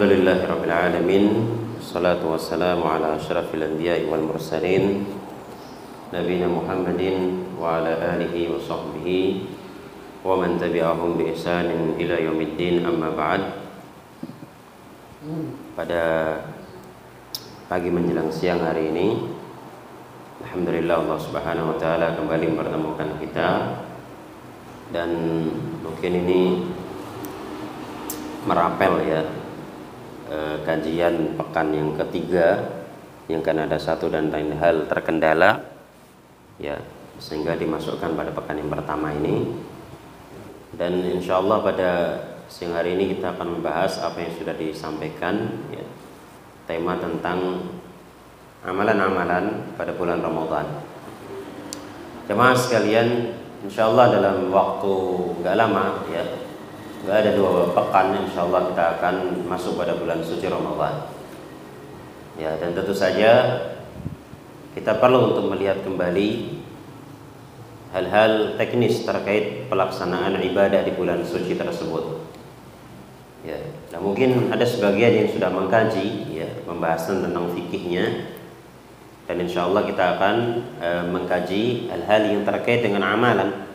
Alhamdulillahirabbil alamin. Wassalatu wassalamu ala asyrafil anbiya'i wal mursalin nabiyina Muhammadin wa ala alihi wa sahbihi wa man tabi'ahum bi ihsanin ila yaumiddin, amma ba'd. Pada pagi menjelang siang hari ini, alhamdulillah Allah Subhanahu wa taala kembali mempertemukan kita, dan mungkin ini merapel ya kajian pekan yang ketiga, yang kan ada satu dan lain hal terkendala ya, sehingga dimasukkan pada pekan yang pertama ini. Dan insya Allah pada siang hari ini kita akan membahas apa yang sudah disampaikan ya, tema tentang amalan-amalan pada bulan Ramadan. Jemaah sekalian, insya Allah dalam waktu nggak lama ya, nggak ada 2 pekan, insya Allah kita akan masuk pada bulan suci Ramadan ya. Dan tentu saja kita perlu untuk melihat kembali hal-hal teknis terkait pelaksanaan ibadah di bulan suci tersebut ya. Nah, mungkin ada sebagian yang sudah mengkaji ya pembahasan tentang fikihnya, dan insya Allah kita akan mengkaji hal-hal yang terkait dengan amalan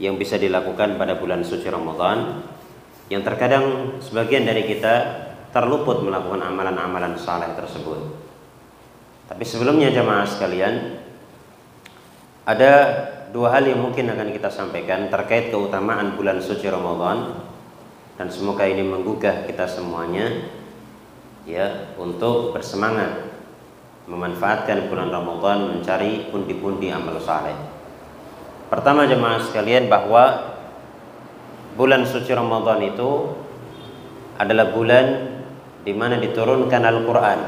yang bisa dilakukan pada bulan suci Ramadan, yang terkadang sebagian dari kita terluput melakukan amalan-amalan saleh tersebut. Tapi sebelumnya jemaah sekalian, ada 2 hal yang mungkin akan kita sampaikan terkait keutamaan bulan suci Ramadan, dan semoga ini menggugah kita semuanya ya untuk bersemangat memanfaatkan bulan Ramadan mencari pundi-pundi amal saleh. Pertama jemaah sekalian, bahwa bulan suci Ramadan itu adalah bulan di mana diturunkan Al-Qur'an.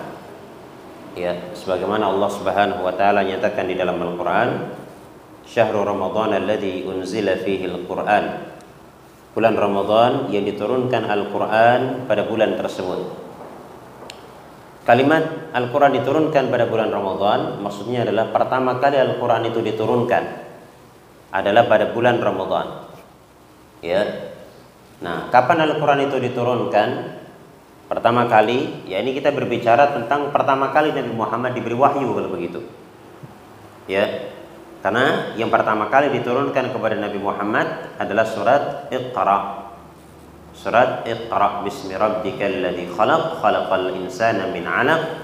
Ya, sebagaimana Allah Subhanahu wa taala nyatakan di dalam Al-Qur'an, "Syahrul Ramadan alladzi unzila fihi Al-Qur'an." Bulan Ramadan yang diturunkan Al-Qur'an pada bulan tersebut. Kalimat Al-Qur'an diturunkan pada bulan Ramadan maksudnya adalah pertama kali Al-Qur'an itu diturunkan adalah pada bulan Ramadan. Ya. Nah, kapan Al-Qur'an itu diturunkan? Pertama kali, ya ini kita berbicara tentang pertama kali Nabi Muhammad diberi wahyu kalau begitu. Ya. Karena yang pertama kali diturunkan kepada Nabi Muhammad adalah surat Iqra. Surat Iqra bismi rabbikal ladzi khalaq, khalaqal insana min 'alaq.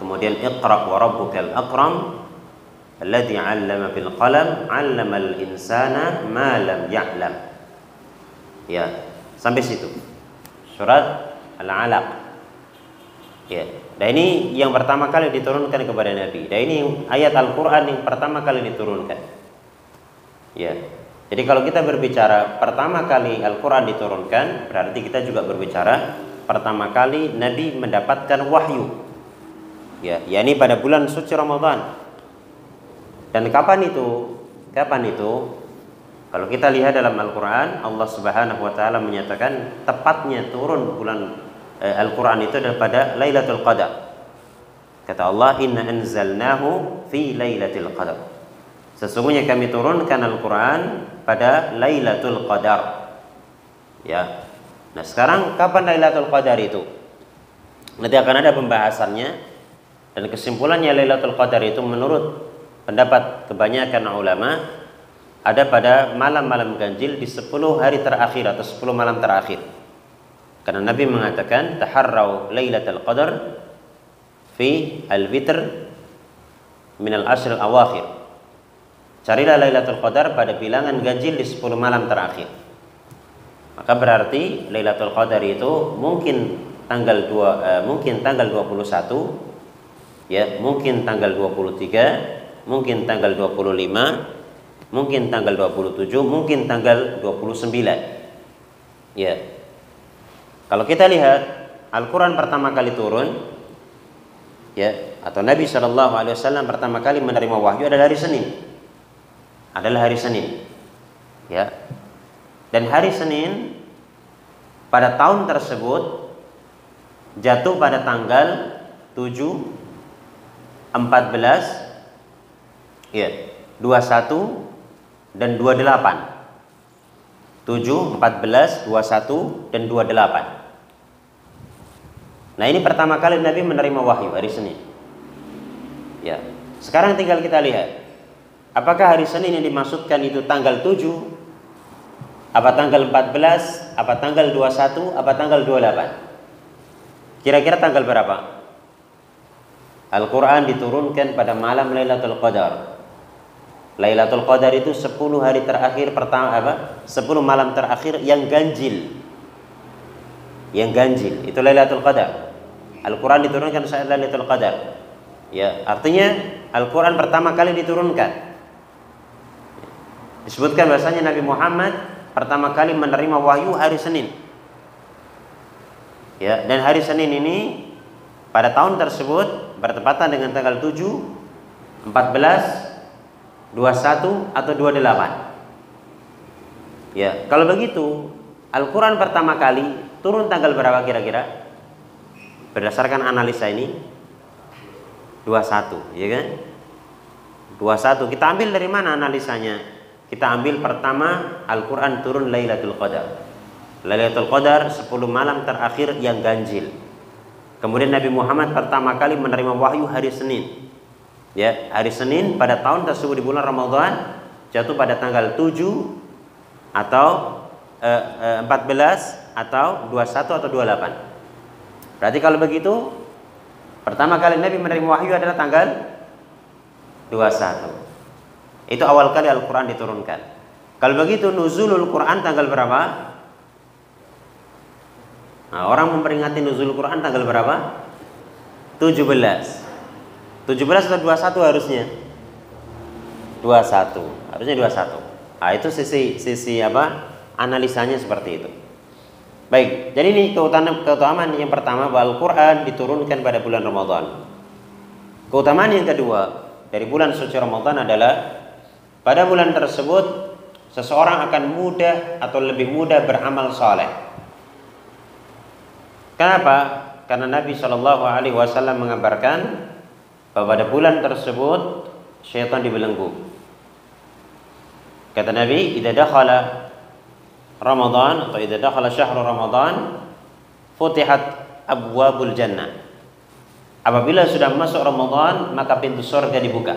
Kemudian Iqra wa rabbukal akram alladzi 'allama bil qalam, 'allamal insana ma lam ya'lam. Ya, sampai situ. Surat Al-Alaq. Ya, dan ini yang pertama kali diturunkan kepada Nabi. Dan ini ayat Al-Qur'an yang pertama kali diturunkan. Ya. Jadi kalau kita berbicara pertama kali Al-Qur'an diturunkan, berarti kita juga berbicara pertama kali Nabi mendapatkan wahyu. Ya, yakni pada bulan suci Ramadan. Dan kapan itu? Kapan itu? Kalau kita lihat dalam Al-Quran, Allah Subhanahu wa taala menyatakan tepatnya turun bulan Al-Quran itu adalah pada Lailatul Qadar. Kata Allah, "Inna anzalnahu fi Lailatul Qadar." Sesungguhnya kami turunkan Al-Quran pada Lailatul Qadar. Ya. Nah, sekarang kapan Lailatul Qadar itu? Nanti akan ada pembahasannya, dan kesimpulannya Lailatul Qadar itu menurut pendapat kebanyakan ulama ada pada malam-malam ganjil di 10 hari terakhir atau 10 malam terakhir. Karena Nabi mengatakan, "Taharrau Lailatul Qadar fi al-witr min al-ashr al-awakhir." Carilah Lailatul Qadar pada bilangan ganjil di 10 malam terakhir. Maka berarti Lailatul Qadar itu mungkin tanggal 21, ya, mungkin tanggal 23, mungkin tanggal 25, mungkin tanggal 27, mungkin tanggal 29. Ya. Kalau kita lihat Al-Qur'an pertama kali turun ya, atau Nabi SAW pertama kali menerima wahyu adalah hari Senin. Adalah hari Senin. Ya. Dan hari Senin pada tahun tersebut jatuh pada tanggal 7, 14, ya, 21 dan 28. 7, 14, 21 dan 28. Nah, ini pertama kali Nabi menerima wahyu hari Senin. Ya. Sekarang tinggal kita lihat, apakah hari Senin yang dimaksudkan itu tanggal 7, apa tanggal 14, apa tanggal 21, apa tanggal 28? Kira-kira tanggal berapa? Al-Quran diturunkan pada malam Lailatul Qadar. Lailatul Qadar itu 10 hari terakhir pertama 10 malam terakhir yang ganjil. Yang ganjil itu Lailatul Qadar. Al-Quran diturunkan saat Lailatul Qadar. Ya, artinya Al-Quran pertama kali diturunkan. Disebutkan bahasanya Nabi Muhammad pertama kali menerima wahyu hari Senin. Ya, dan hari Senin ini pada tahun tersebut bertepatan dengan tanggal 7, 14, 21 atau 28. Ya, kalau begitu Al-Quran pertama kali turun tanggal berapa kira-kira? Berdasarkan analisa ini 21, ya kan? 21. Kita ambil dari mana analisanya? Kita ambil pertama Al-Quran turun Lailatul Qadar. Lailatul Qadar 10 malam terakhir yang ganjil. Kemudian Nabi Muhammad pertama kali menerima wahyu hari Senin. Ya, hari Senin pada tahun tersebut di bulan Ramadan jatuh pada tanggal 7 atau 14 atau 21 atau 28. Berarti kalau begitu pertama kali Nabi menerima wahyu adalah tanggal 21. Itu awal kali Al-Quran diturunkan. Kalau begitu nuzulul Quran tanggal berapa? Nah, orang memperingati nuzulul Quran tanggal berapa? 17 atau 21 harusnya? 21. Harusnya 21. Nah, itu sisi apa? Analisanya seperti itu. Baik, jadi ini keutamaan yang pertama bahwa Al-Quran diturunkan pada bulan Ramadan. Keutamaan yang kedua dari bulan suci Ramadan adalah pada bulan tersebut seseorang akan mudah atau lebih mudah beramal saleh. Kenapa? Karena Nabi Shallallahu Alaihi Wasallam mengabarkan bahwa pada bulan tersebut syaitan dibelenggu. Kata Nabi, "Idza dakhala Ramadan atau idza dakhala syahrul Ramadan futihat abwabul jannah." Apabila sudah masuk Ramadan, maka pintu surga dibuka.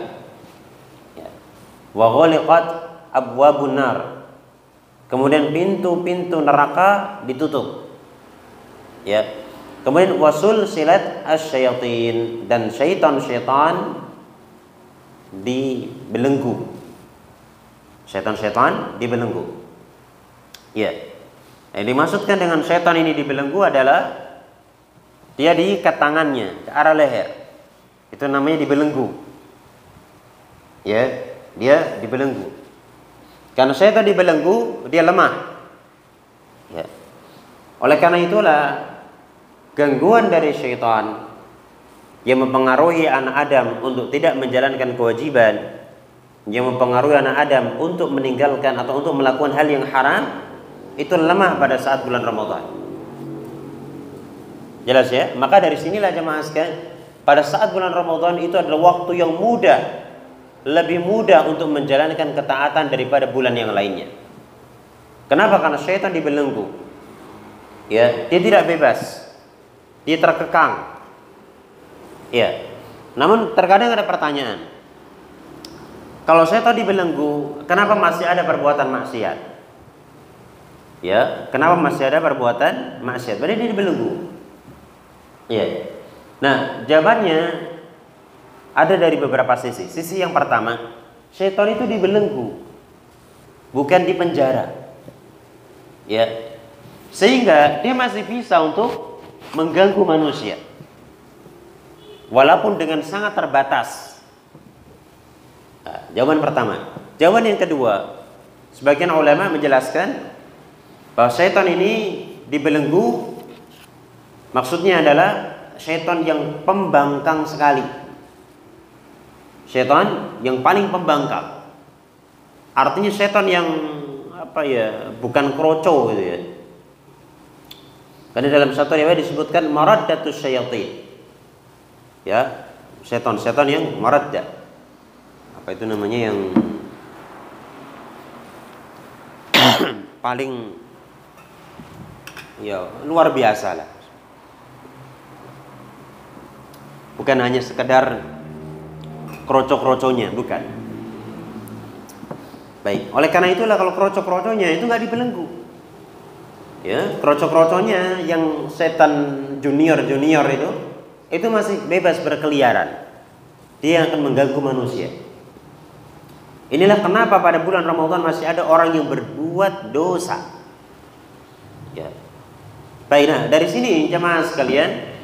Wa ghaliqat abwabun nar. Kemudian pintu-pintu neraka ditutup. Ya. Kemudian wasul silat asyayatin, dan syaitan-syaitan dibelenggu. Syaitan-syaitan dibelenggu. Ya. Yang dimaksudkan dengan syaitan ini dibelenggu adalah dia diikat tangannya ke arah leher. Itu namanya dibelenggu. Ya, dia dibelenggu. Karena syaitan dibelenggu, dia lemah. Ya. Oleh karena itulah gangguan dari syaitan yang mempengaruhi anak Adam untuk tidak menjalankan kewajiban, yang mempengaruhi anak Adam untuk meninggalkan atau untuk melakukan hal yang haram, itu lemah pada saat bulan Ramadan. Jelas ya? Maka dari sinilah jemaah sekalian, pada saat bulan Ramadan itu adalah waktu yang mudah, lebih mudah untuk menjalankan ketaatan daripada bulan yang lainnya. Kenapa? Karena syaitan dibelenggu. Ya, dia tidak bebas. Dia terkekang. Ya. Namun terkadang ada pertanyaan. Kalau syaitan dibelenggu, kenapa masih ada perbuatan maksiat? Ya, kenapa masih ada perbuatan maksiat? Berarti dia dibelenggu. Ya. Nah, jawabannya ada dari beberapa sisi. Sisi yang pertama, syaitan itu dibelenggu, bukan dipenjara. Ya. Sehingga dia masih bisa untuk mengganggu manusia. Walaupun dengan sangat terbatas. Nah, jawaban pertama. Jawaban yang kedua, sebagian ulama menjelaskan bahwa syaitan ini dibelenggu, maksudnya adalah syaitan yang pembangkang sekali. Syaitan yang paling pembangkang. Artinya syaitan yang bukan kroco gitu ya. Karena dalam satu riwayat disebutkan maraddatus syayatin. Ya, setan yang maraddah. Apa itu namanya, yang paling luar biasa lah. Bukan hanya sekedar kroco-kroconya, bukan. Baik, oleh karena itulah kalau kroco-kroconya itu nggak dibelenggu. Ya, kroco-kroconya yang setan junior itu masih bebas berkeliaran. Dia akan mengganggu manusia. Inilah kenapa pada bulan Ramadan masih ada orang yang berbuat dosa. Ya. Baik, nah dari sini jemaah sekalian,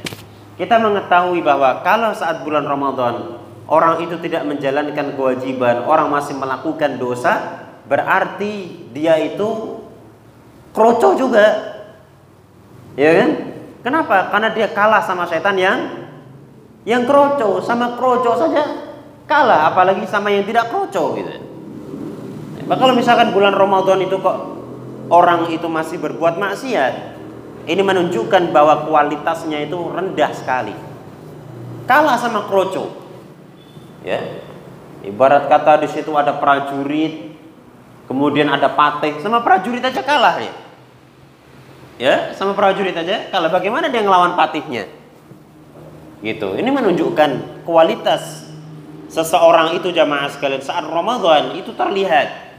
kita mengetahui bahwa kalau saat bulan Ramadan orang itu tidak menjalankan kewajiban, orang masih melakukan dosa, berarti dia itu kroco juga, ya kan? Kenapa? Karena dia kalah sama setan yang kroco, sama kroco saja kalah, apalagi sama yang tidak kroco gitu. Nah, kalau misalkan bulan Ramadan itu kok orang itu masih berbuat maksiat, ini menunjukkan bahwa kualitasnya itu rendah sekali, kalah sama kroco. Ya, ibarat kata di situ ada prajurit, kemudian ada patih, sama prajurit aja kalah ya. Ya, sama prajurit aja kalah. Bagaimana dia ngelawan patihnya? Gitu. Ini menunjukkan kualitas seseorang itu jamaah sekalian saat Ramadan itu terlihat.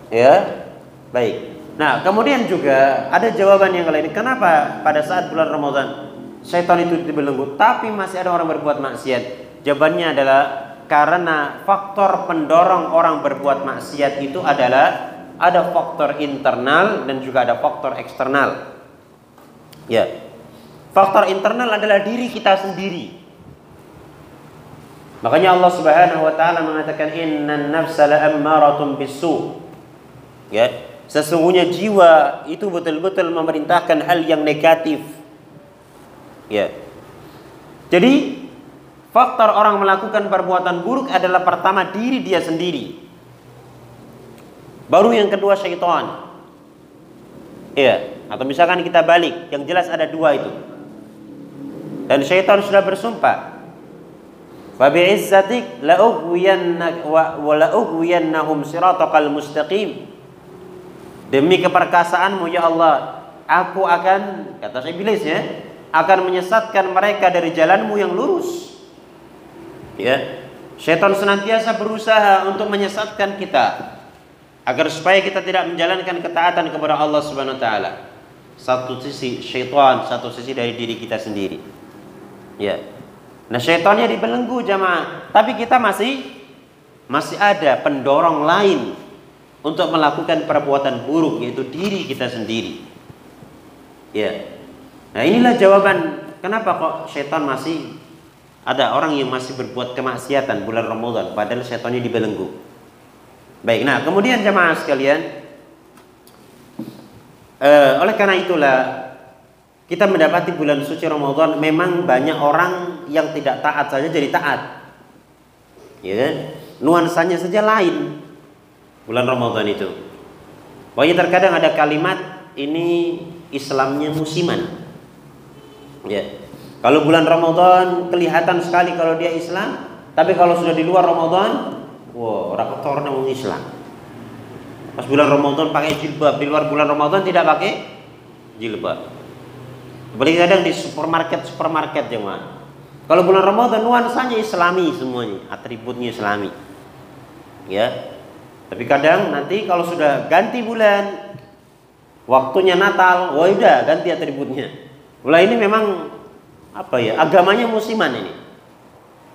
Ya, baik. Nah, kemudian juga ada jawaban yang lain. Kenapa pada saat bulan Ramadan setan itu dibelenggu, tapi masih ada orang berbuat maksiat? Jawabannya adalah karena faktor pendorong orang berbuat maksiat itu adalah ada faktor internal dan juga ada faktor eksternal. Ya. Faktor internal adalah diri kita sendiri. Makanya Allah Subhanahu wa taala mengatakan innan nafsa la'ammaratun bisu. Ya, sesungguhnya jiwa itu betul-betul memerintahkan hal yang negatif. Ya. Jadi faktor orang melakukan perbuatan buruk adalah pertama diri dia sendiri. Baru yang kedua syaitan. Iya, atau misalkan kita balik, yang jelas ada dua itu. Dan syaitan sudah bersumpah, "Fa bi'izzatik la'ughwiyannaka wa la'ughwiyannahum siratal mustaqim." Demi keperkasaanmu ya Allah, aku akan, kata iblis ya, akan menyesatkan mereka dari jalanmu yang lurus. Ya, syaitan senantiasa berusaha untuk menyesatkan kita agar supaya kita tidak menjalankan ketaatan kepada Allah Subhanahu wa taala. Satu sisi syaitan, satu sisi dari diri kita sendiri. Ya. Nah, syaitannya dibelenggu jamaah, tapi kita masih ada pendorong lain untuk melakukan perbuatan buruk, yaitu diri kita sendiri. Ya. Nah, inilah jawaban kenapa kok syaitan masih ada orang yang masih berbuat kemaksiatan bulan Ramadan padahal syaitannya dibelenggu. Baik, nah kemudian jemaah sekalian, oleh karena itulah kita mendapati bulan suci Ramadan memang banyak orang yang tidak taat saja jadi taat, ya kan? Nuansanya saja lain bulan Ramadan itu. Pokoknya terkadang ada kalimat ini Islamnya musiman. Ya, kalau bulan Ramadan kelihatan sekali kalau dia Islam, tapi kalau sudah di luar Ramadan, wah, orang kotornya orang Islam. Pas bulan Ramadan pakai jilbab, di luar bulan Ramadan tidak pakai jilbab. Apalagi kadang di supermarket jemaah. Kalau bulan Ramadan nuansanya Islami semuanya, atributnya Islami. Ya. Tapi kadang nanti kalau sudah ganti bulan, waktunya Natal, wah udah ganti atributnya. Mulai ini memang apa ya? Agamanya musiman ini.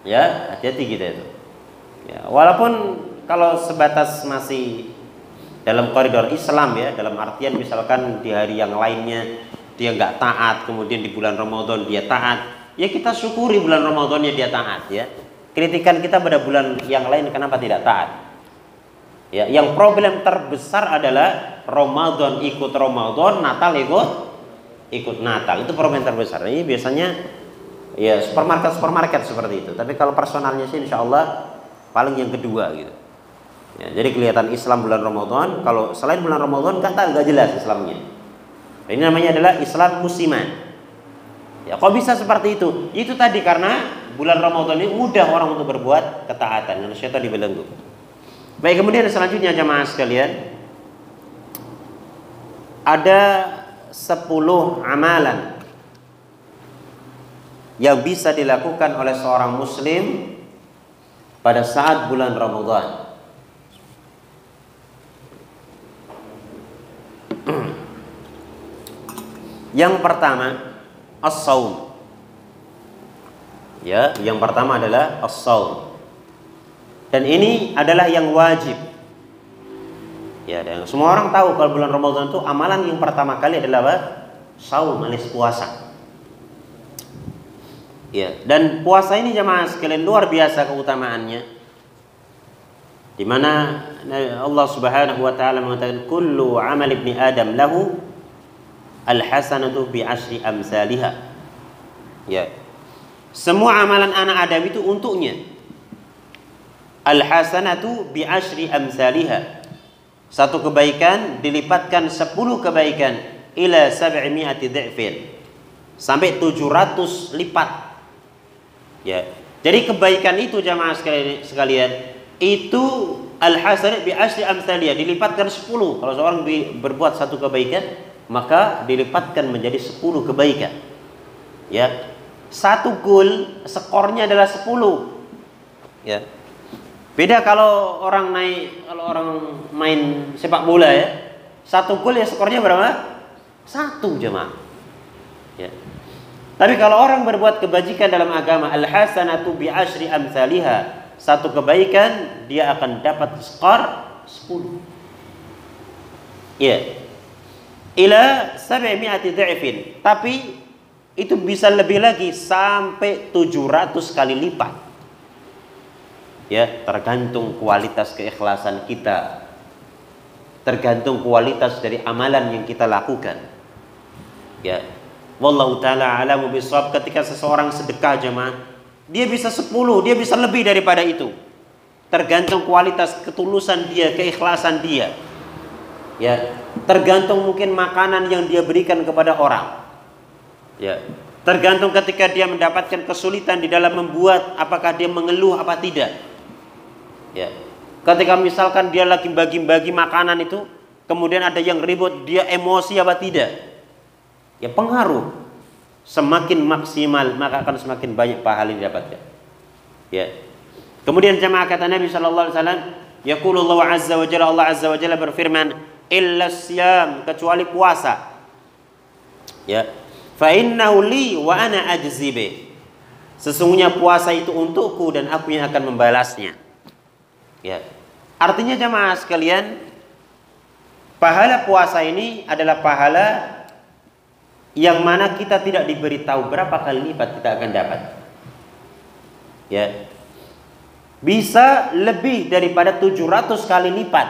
Ya, hati-hati kita itu. Ya, walaupun kalau sebatas masih dalam koridor Islam ya, dalam artian misalkan di hari yang lainnya dia nggak taat, kemudian di bulan Ramadan dia taat, ya kita syukuri bulan Ramadannya dia taat ya. Kritikan kita pada bulan yang lain kenapa tidak taat? Ya, yang problem terbesar adalah Ramadan ikut Ramadan, Natal ikut Natal. Itu problem terbesar. Ini biasanya ya supermarket seperti itu. Tapi kalau personalnya sih insya Allah paling yang kedua gitu. Ya, jadi kelihatan Islam bulan Ramadan. Kalau selain bulan Ramadan kan nggak jelas Islamnya. Ini namanya adalah Islam musiman. Ya, kok bisa seperti itu? Itu tadi karena bulan Ramadan ini mudah orang untuk berbuat ketaatan dan syaitan dibelenggu. Baik, kemudian selanjutnya jamaah sekalian, ada 10 amalan yang bisa dilakukan oleh seorang muslim pada saat bulan Ramadan. Yang pertama, as-saum. Ya, yang pertama adalah as-saum. Dan ini adalah yang wajib. Ya, dan semua orang tahu kalau bulan Ramadan itu amalan yang pertama kali adalah apa? Saum, alias puasa. Ya, dan puasa ini jemaah sekalian luar biasa keutamaannya. Di mana Allah Subhanahu wa taala mengatakan kullu amal ibni Adam lahu al-hasanatu bi asyri amsalihha. Ya. Semua amalan anak Adam itu untuknya. Al-hasanatu bi asyri amsalihha. Satu kebaikan dilipatkan 10 kebaikan ila 700 dha'fin. Sampai 700 lipat. Ya. Jadi kebaikan itu jamaah sekalian, itu al-hasanah bi asyri amsaliyah, dilipatkan 10. Kalau seorang berbuat satu kebaikan, maka dilipatkan menjadi 10 kebaikan. Ya. Satu gol skornya adalah 10. Ya. Beda kalau orang main sepak bola ya. Satu gol ya skornya berapa? 1 jemaah. Ya. Tapi kalau orang berbuat kebajikan dalam agama, al-hasanatu bi asyri amsalihha, satu kebaikan dia akan dapat skor 10. Ya. Ila 700 dha'fin. Tapi itu bisa lebih lagi sampai 700 kali lipat. Ya, tergantung kualitas keikhlasan kita. Tergantung kualitas dari amalan yang kita lakukan. Ya. Wallahu ta'ala alamu bisawab. Ketika seseorang sedekah jemaah, dia bisa 10, dia bisa lebih daripada itu. Tergantung kualitas ketulusan dia, keikhlasan dia. Ya, tergantung mungkin makanan yang dia berikan kepada orang. Ya, tergantung ketika dia mendapatkan kesulitan di dalam membuat, apakah dia mengeluh apa tidak. Ya, ketika misalkan dia lagi bagi-bagi makanan itu, kemudian ada yang ribut, dia emosi apa tidak. Ya, pengaruh. Semakin maksimal maka akan semakin banyak pahala yang didapatkan. Ya. Kemudian jemaah kata Nabi sallallahu alaihi wasallam, yaqulullahu azza wa jalla, Allah azza wa jalla berfirman, illa siyam, kecuali puasa. Ya. Fa innahu li wa ana ajzi bih. Sesungguhnya puasa itu untukku dan aku yang akan membalasnya. Ya. Artinya jemaah sekalian, pahala puasa ini adalah pahala yang mana kita tidak diberitahu berapa kali lipat kita akan dapat. Ya. Bisa lebih daripada 700 kali lipat.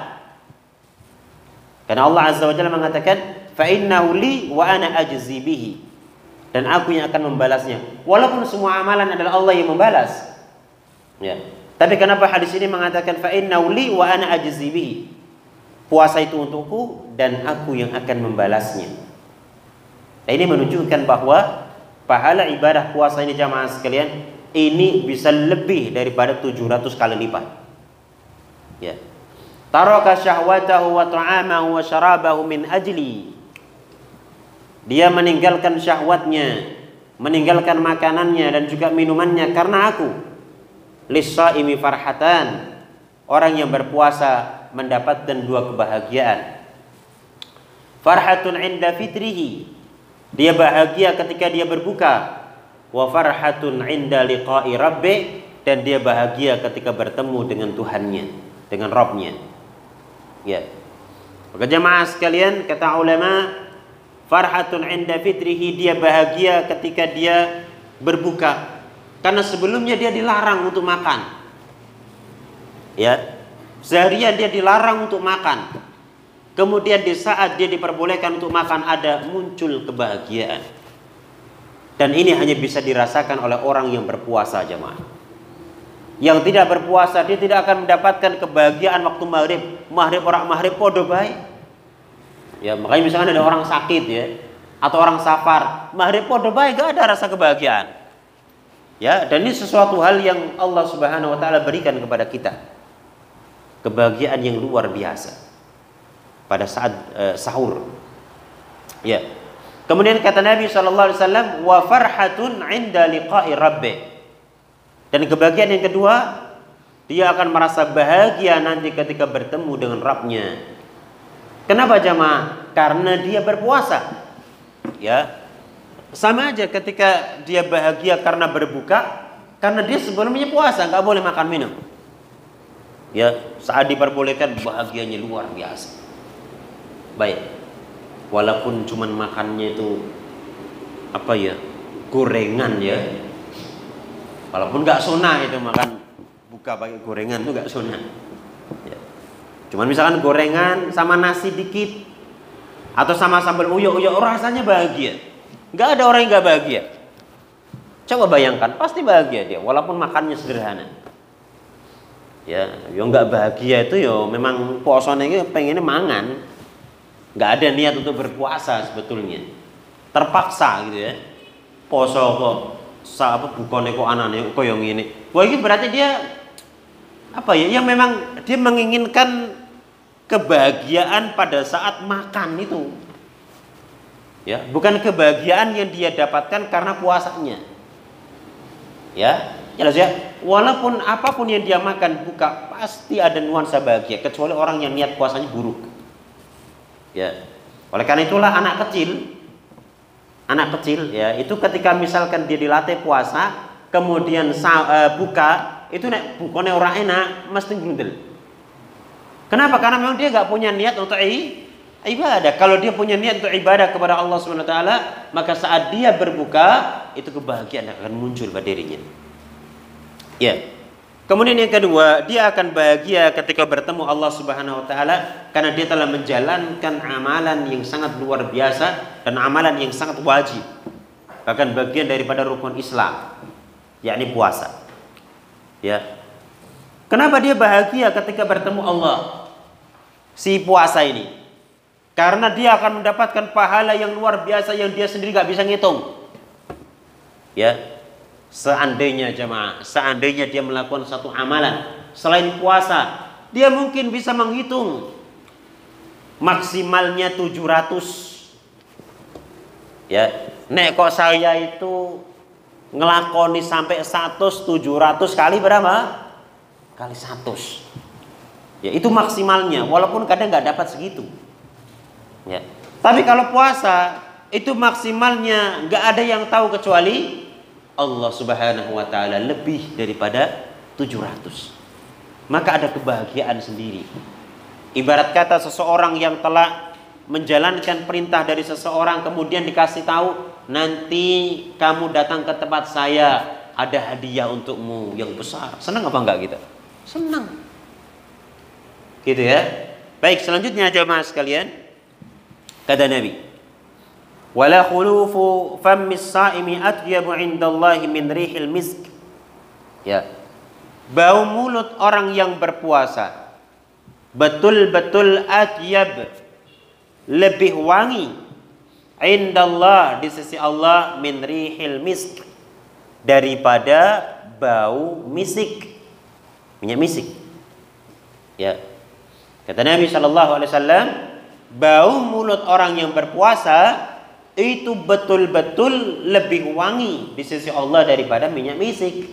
Karena Allah Azza wa Jalla mengatakan, fa innahu li wa ana ajzi bihi. Dan aku yang akan membalasnya. Walaupun semua amalan adalah Allah yang membalas. Ya. Tapi kenapa hadis ini mengatakan fa innahu li wa ana ajzi bihi? Puasa itu untukku dan aku yang akan membalasnya. Ini menunjukkan bahwa pahala ibadah puasa ini jamaah sekalian, ini bisa lebih daripada 700 kali lipat. Ya. Taraka syahwatahu wa ta'amahu wa syarabahu min ajli. Dia meninggalkan syahwatnya, meninggalkan makanannya dan juga minumannya karena aku. Lis-shaimi farhatan. Orang yang berpuasa mendapatkan 2 kebahagiaan. Farhatun 'inda fitrihi. Dia bahagia ketika dia berbuka. Wa farhatun 'inda liqa'i rabbih, dan dia bahagia ketika bertemu dengan Tuhannya, dengan Rabbnya. Ya. Maka jemaah sekalian, kata ulama, farhatun 'inda fitrihi, dia bahagia ketika dia berbuka. Karena sebelumnya dia dilarang untuk makan. Ya. Seharian dia dilarang untuk makan. Kemudian di saat dia diperbolehkan untuk makan, ada muncul kebahagiaan. Dan ini hanya bisa dirasakan oleh orang yang berpuasa jemaah. Yang tidak berpuasa, dia tidak akan mendapatkan kebahagiaan waktu maghrib. Maghrib, orang maghrib podo baik. Ya, makanya misalkan ada orang sakit ya, atau orang safar, maghrib podo baik, gak ada rasa kebahagiaan. Ya, dan ini sesuatu hal yang Allah Subhanahu wa taala berikan kepada kita. Kebahagiaan yang luar biasa pada saat sahur. Ya. Kemudian kata Nabi SAW, wa farhatun 'inda liqa'i rabbih. Dan kebahagiaan yang kedua, dia akan merasa bahagia nanti ketika bertemu dengan Rabbnya. Kenapa jamaah? Karena dia berpuasa. Ya, sama aja ketika dia bahagia karena berbuka, karena dia sebelumnya puasa, nggak boleh makan minum. Ya, saat diperbolehkan bahagianya luar biasa. Baik, walaupun cuman makannya itu apa ya, gorengan ya. Walaupun nggak sunnah itu makan buka pakai gorengan itu nggak sunnah. Ya. Cuman misalkan gorengan sama nasi dikit atau sama sambal uyuk-uyuk, rasanya bahagia. Nggak ada orang yang nggak bahagia. Coba bayangkan, pasti bahagia dia walaupun makannya sederhana. Ya, yang nggak bahagia itu yo memang puasanya itu pengennya mangan, nggak ada niat untuk berpuasa sebetulnya, terpaksa gitu ya. Poso kok, apa bukannya kok anane kok yang ini. Wah ini berarti dia apa ya? Yang memang dia menginginkan kebahagiaan pada saat makan itu, ya, bukan kebahagiaan yang dia dapatkan karena puasanya. Ya, jelas ya. Walaupun apapun yang dia makan buka pasti ada nuansa bahagia, kecuali orang yang niat puasanya buruk. Ya, oleh karena itulah anak kecil ya itu ketika misalkan dia dilatih puasa, kemudian buka itu nek bukannya orang enak mesti grundel. Kenapa? Karena memang dia nggak punya niat untuk ibadah. Kalau dia punya niat untuk ibadah kepada Allah Subhanahu wa taala, maka saat dia berbuka itu kebahagiaan akan muncul pada dirinya. Ya. Kemudian yang kedua, dia akan bahagia ketika bertemu Allah Subhanahu wa taala karena dia telah menjalankan amalan yang sangat luar biasa dan amalan yang sangat wajib. Bahkan bagian daripada rukun Islam, yakni puasa. Ya. Kenapa dia bahagia ketika bertemu Allah? Si puasa ini. Karena dia akan mendapatkan pahala yang luar biasa yang dia sendiri gak bisa ngitung. Ya, seandainya jemaah, seandainya dia melakukan satu amalan selain puasa, dia mungkin bisa menghitung maksimalnya 700. Ya, nek kok saya itu ngelakoni sampai 100, 700 kali berapa? Kali 100. Ya, itu maksimalnya, walaupun kadang nggak dapat segitu. Ya. Tapi kalau puasa itu maksimalnya nggak ada yang tahu kecuali Allah Subhanahu wa taala, lebih daripada 700. Maka ada kebahagiaan sendiri. Ibarat kata seseorang yang telah menjalankan perintah dari seseorang kemudian dikasih tahu, nanti kamu datang ke tempat saya, ada hadiah untukmu yang besar. Senang apa enggak kita? Senang. Gitu ya. Baik, selanjutnya jemaah sekalian. Kata Nabi, wala khulufu fammis saimi atyabu indallahi min rihil misk. Ya. Bau mulut orang yang berpuasa betul-betul atyab, lebih wangi, indallah, di sisi Allah, min rihil misk, daripada bau misik, minyak misik. Ya. Kata Nabi SAW, bau mulut orang yang berpuasa itu betul-betul lebih wangi di sisi Allah daripada minyak misik.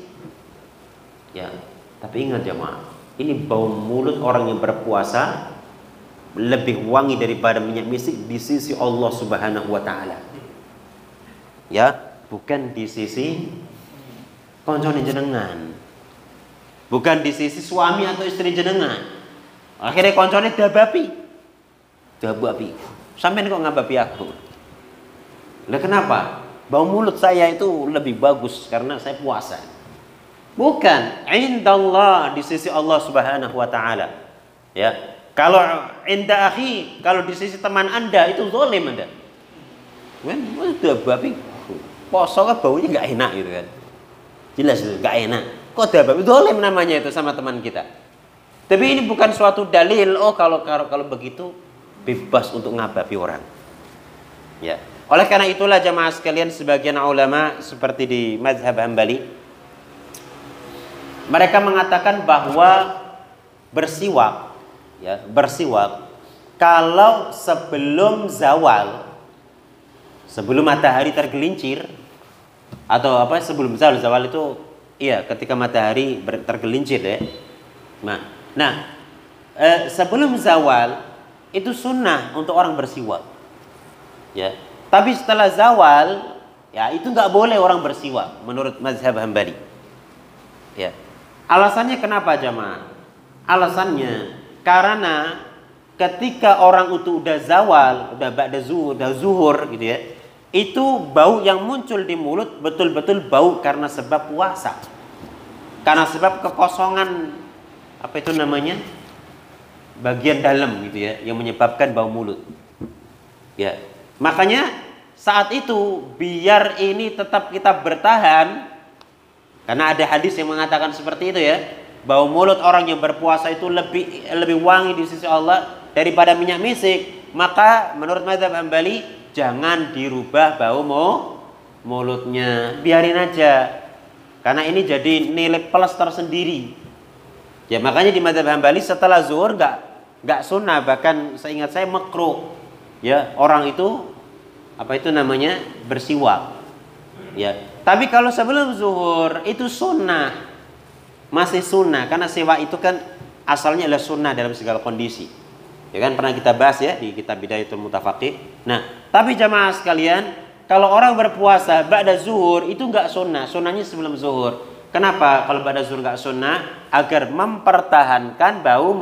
Ya, tapi ingat jemaah, ini bau mulut orang yang berpuasa lebih wangi daripada minyak misik di sisi Allah Subhanahu wa taala. Ya, bukan di sisi koncone jenengan. Bukan di sisi suami atau istri jenengan. Akhirnya koncone dabapi. Sampean kok ngabapi aku? Lah kenapa? Bau mulut saya itu lebih bagus karena saya puasa. Bukan, indallah, di sisi Allah Subhanahu wa taala. Ya. Kalau inda akhi, kalau di sisi teman Anda itu zalim Anda. Kan udah babi poso kan baunya enggak enak gitu kan. Jelas itu enggak enak. Kok dababi zalim namanya itu sama teman kita. Tapi ini bukan suatu dalil kalau begitu bebas untuk ngabapi orang. Ya. Oleh karena itulah jamaah sekalian, sebagian ulama seperti di mazhab Hambali, mereka mengatakan bahwa bersiwak, ya, bersiwak kalau sebelum zawal Sebelum matahari tergelincir atau apa sebelum zawal, zawal itu iya ketika matahari tergelincir ya. Nah, sebelum zawal itu sunnah untuk orang bersiwak. Ya. Tapi setelah zawal ya itu nggak boleh orang bersiwak menurut mazhab Hambali. Ya. Alasannya kenapa jamaah? Alasannya karena ketika orang itu udah zawal, udah ba'da zuhur, udah zuhur gitu ya, itu bau yang muncul di mulut betul-betul bau karena sebab puasa. Karena sebab kekosongan apa itu namanya? Bagian dalam gitu ya yang menyebabkan bau mulut. Ya. Makanya saat itu biar ini tetap kita bertahan karena ada hadis yang mengatakan seperti itu ya. Bau mulut orang yang berpuasa itu lebih wangi di sisi Allah daripada minyak misik. Maka menurut mazhab Hambali jangan dirubah bau mulutnya, biarin aja. Karena ini jadi nilai plus tersendiri. Ya makanya di mazhab Hambali setelah zuhur enggak sunnah, bahkan seingat saya makruh. Ya, orang itu apa itu namanya? Bersiwak. Ya. Tapi kalau sebelum zuhur itu sunnah. Masih sunnah karena siwak itu kan asalnya adalah sunnah dalam segala kondisi. Ya kan pernah kita bahas ya di kitab Bidayatul Mutafaqih. Nah, tapi jamaah sekalian, kalau orang berpuasa ba'da zuhur itu enggak sunnah, sunnahnya sebelum zuhur. Kenapa? Kalau ba'da zuhur enggak sunnah? Agar mempertahankan bau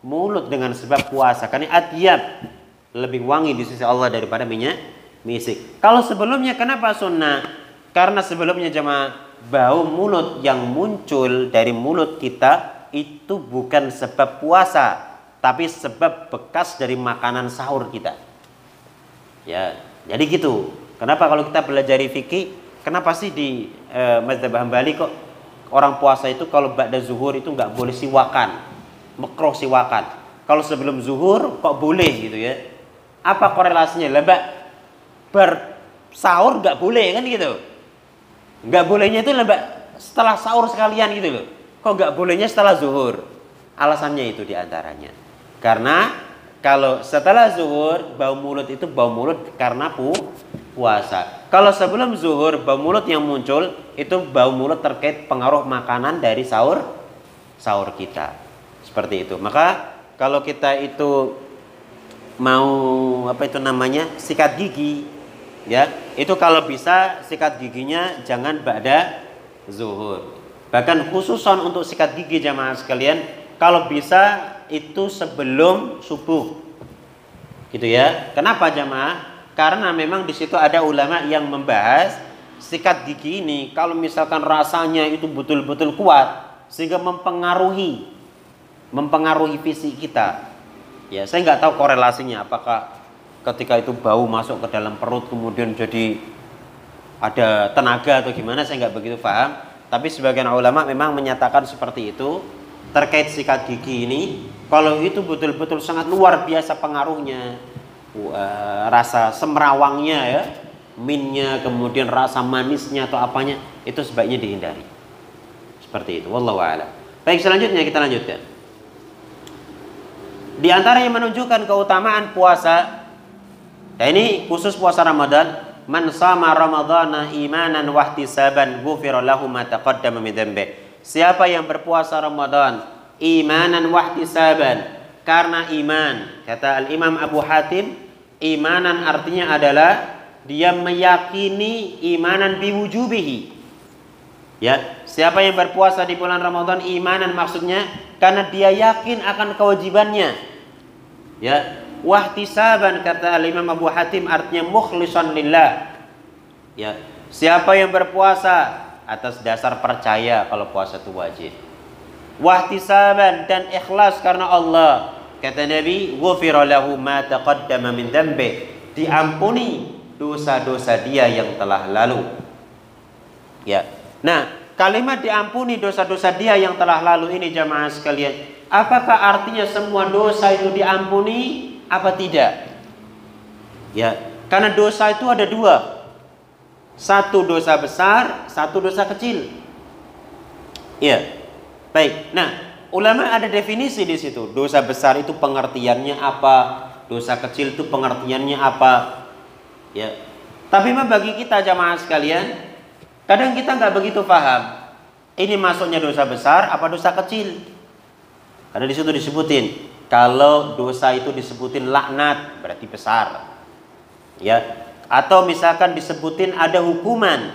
mulut dengan sebab puasa. Karena atyab lebih wangi di sisi Allah daripada minyak misik. Kalau sebelumnya kenapa sunnah? Karena sebelumnya jamaah bau mulut yang muncul dari mulut kita itu bukan sebab puasa, tapi sebab bekas dari makanan sahur kita. Ya, jadi gitu. Kenapa kalau kita belajar fikih, kenapa sih di mazhab Hambali kok orang puasa itu kalau ba'da zuhur itu nggak boleh siwakan, makruh siwakan. Kalau sebelum zuhur kok boleh gitu ya? Apa korelasinya? Lebak bersahur nggak boleh kan gitu? Nggak bolehnya itu setelah sahur sekalian gitu loh. Kok nggak bolehnya setelah zuhur? Alasannya itu diantaranya. Karena kalau setelah zuhur bau mulut itu bau mulut karena puasa. Kalau sebelum zuhur bau mulut yang muncul itu bau mulut terkait pengaruh makanan dari sahur kita. Seperti itu. Maka kalau kita itu mau apa itu namanya sikat gigi ya, itu kalau bisa sikat giginya jangan ba'da zuhur. Bahkan khususan untuk sikat gigi jamaah sekalian, kalau bisa itu sebelum subuh. Gitu ya. Kenapa jamaah? Karena memang di situ ada ulama yang membahas sikat gigi ini kalau misalkan rasanya itu betul-betul kuat sehingga mempengaruhi fisik kita. Ya, saya nggak tahu korelasinya apakah ketika itu bau masuk ke dalam perut kemudian jadi ada tenaga atau gimana, saya nggak begitu paham. Tapi sebagian ulama memang menyatakan seperti itu terkait sikat gigi ini. Kalau itu betul-betul sangat luar biasa pengaruhnya, rasa semrawangnya ya, minnya, kemudian rasa manisnya atau apanya, itu sebaiknya dihindari. Seperti itu. Wallahu a'lam. Baik, selanjutnya kita lanjutkan. Di antara yang menunjukkan keutamaan puasa, nah ini khusus puasa Ramadan, man shama ramadhana imanan wa ihtisaban ghufira lahu ma taqaddama min dhanbi. Siapa yang berpuasa Ramadan imanan wa ihtisaban, karena iman, kata Al-Imam Abu Hatim, imanan artinya adalah dia meyakini imanan biwujubihi. Ya, siapa yang berpuasa di bulan Ramadan imanan maksudnya karena dia yakin akan kewajibannya. Ya, wahtisaban kata Imam Abu Hatim artinya mukhlishan lillah. Ya, siapa yang berpuasa atas dasar percaya kalau puasa itu wajib. Wahtisaban dan ikhlas karena Allah. Kata Nabi, ghufira lahu ma taqaddama min dhanbi. Diampuni dosa-dosa dia yang telah lalu. Ya. Nah, kalimat diampuni dosa-dosa dia yang telah lalu ini jamaah sekalian, apakah artinya semua dosa itu diampuni apa tidak? Ya, karena dosa itu ada dua. Satu dosa besar, satu dosa kecil. Ya. Baik. Nah, ulama ada definisi di situ. Dosa besar itu pengertiannya apa? Dosa kecil itu pengertiannya apa? Ya. Tapi memang bagi kita jamaah sekalian, kadang kita nggak begitu paham. Ini masuknya dosa besar apa dosa kecil? Karena di situ disebutin, kalau dosa itu disebutin laknat berarti besar. Ya. Atau misalkan disebutin ada hukuman,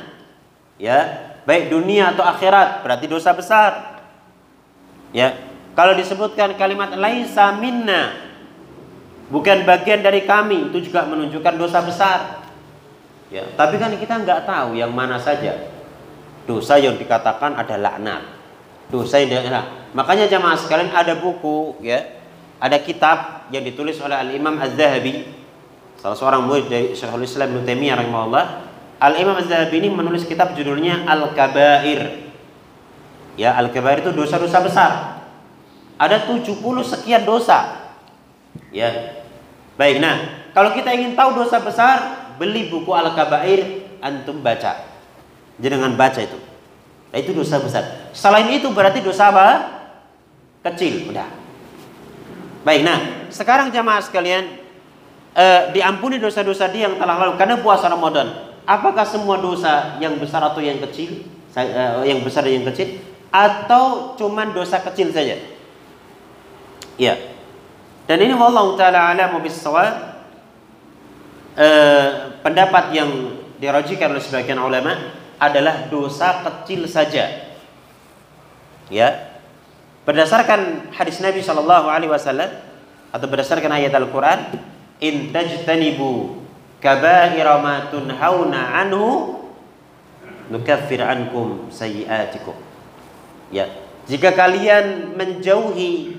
ya, baik dunia atau akhirat, berarti dosa besar. Ya. Kalau disebutkan kalimat laisa minna, bukan bagian dari kami, itu juga menunjukkan dosa besar. Ya, tapi kan kita nggak tahu yang mana saja dosa yang dikatakan ada laknat, dosa yang tidak. Makanya jamaah sekalian ada buku, ya, ada kitab yang ditulis oleh Al Imam Az-Zahabi, salah seorang murid dari Syekhul Islam Ibnu Taimiyah rahimahullah. Al Imam Az-Zahabi ini menulis kitab judulnya Al-Kabair. Ya, Al-Kabair itu dosa-dosa besar. Ada 70 sekian dosa. Ya. Baik, nah, kalau kita ingin tahu dosa besar, beli buku Al-Kabair, antum baca. Jangan baca itu. Nah, itu dosa besar. Selain itu berarti dosa apa? Kecil. Udah. Baik, nah, sekarang jamaah sekalian, diampuni dosa-dosa dia yang telah lalu karena puasa Ramadan. Apakah semua dosa yang besar atau yang kecil? Yang besar dan yang kecil? Atau cuman dosa kecil saja? Ya. Dan ini wallahu taala a'lamu bis-shawab, pendapat yang dirajikan oleh sebagian ulama adalah dosa kecil saja. Ya. Berdasarkan hadis Nabi sallallahu alaihi wasallam atau berdasarkan ayat Al-Qur'an, in tajtanibu kaba'ira ma tunhauna anhu nukaffir ankum sayyi'atikum. Ya, jika kalian menjauhi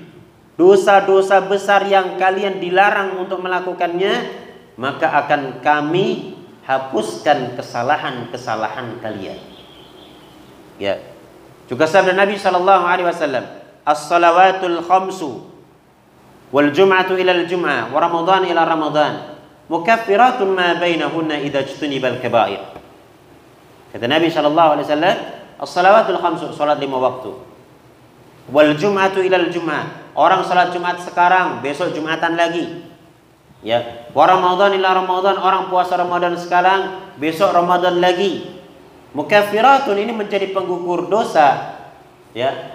dosa-dosa besar yang kalian dilarang untuk melakukannya, maka akan kami hapuskan kesalahan-kesalahan kalian. Ya. Juga sabda Nabi sallallahu alaihi wasallam, as-salawatul khamsu wal jum'atu ila al-jum'ah wa ramadan ila ramadan mukaffiratun ma bainahunna idza ijtunibal kaba'ir. Kata Nabi sallallahu alaihi wasallam, as-salawatul khamsu, salat 5 waktu. Wal jum'atu ila al-jum'ah, orang salat Jumat sekarang, besok Jumatan lagi. Ya, wa ramadan ila ramadan, orang puasa Ramadan sekarang, besok Ramadan lagi. Mukaffiratun, ini menjadi penggugur dosa, ya,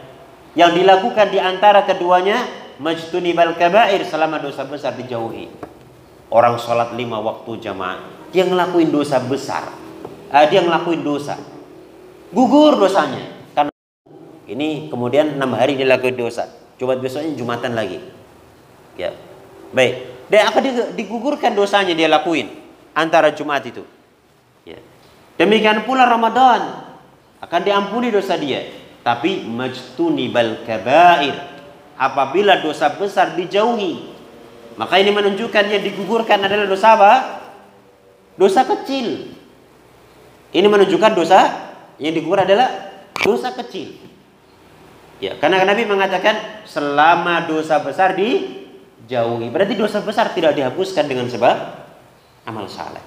yang dilakukan di antara keduanya majtunibal kaba'ir, selama dosa besar dijauhi. Orang sholat 5 waktu jamaah, dia ngelakuin dosa besar, dia ngelakuin dosa, gugur dosanya karena ini. Kemudian 6 hari dia lakuin dosa, coba besoknya Jumatan lagi. Ya, baik, dan akan digugurkan dosanya dia lakuin antara Jumat itu. Ya. Demikian pula Ramadan akan diampuni dosa dia, tapi majtunibal kaba'ir, apabila dosa besar dijauhi, maka ini menunjukkan yang digugurkan adalah dosa apa? Dosa kecil. Ini menunjukkan dosa yang digugur adalah dosa kecil. Ya, karena Nabi mengatakan selama dosa besar dijauhi, berarti dosa besar tidak dihapuskan dengan sebab amal saleh.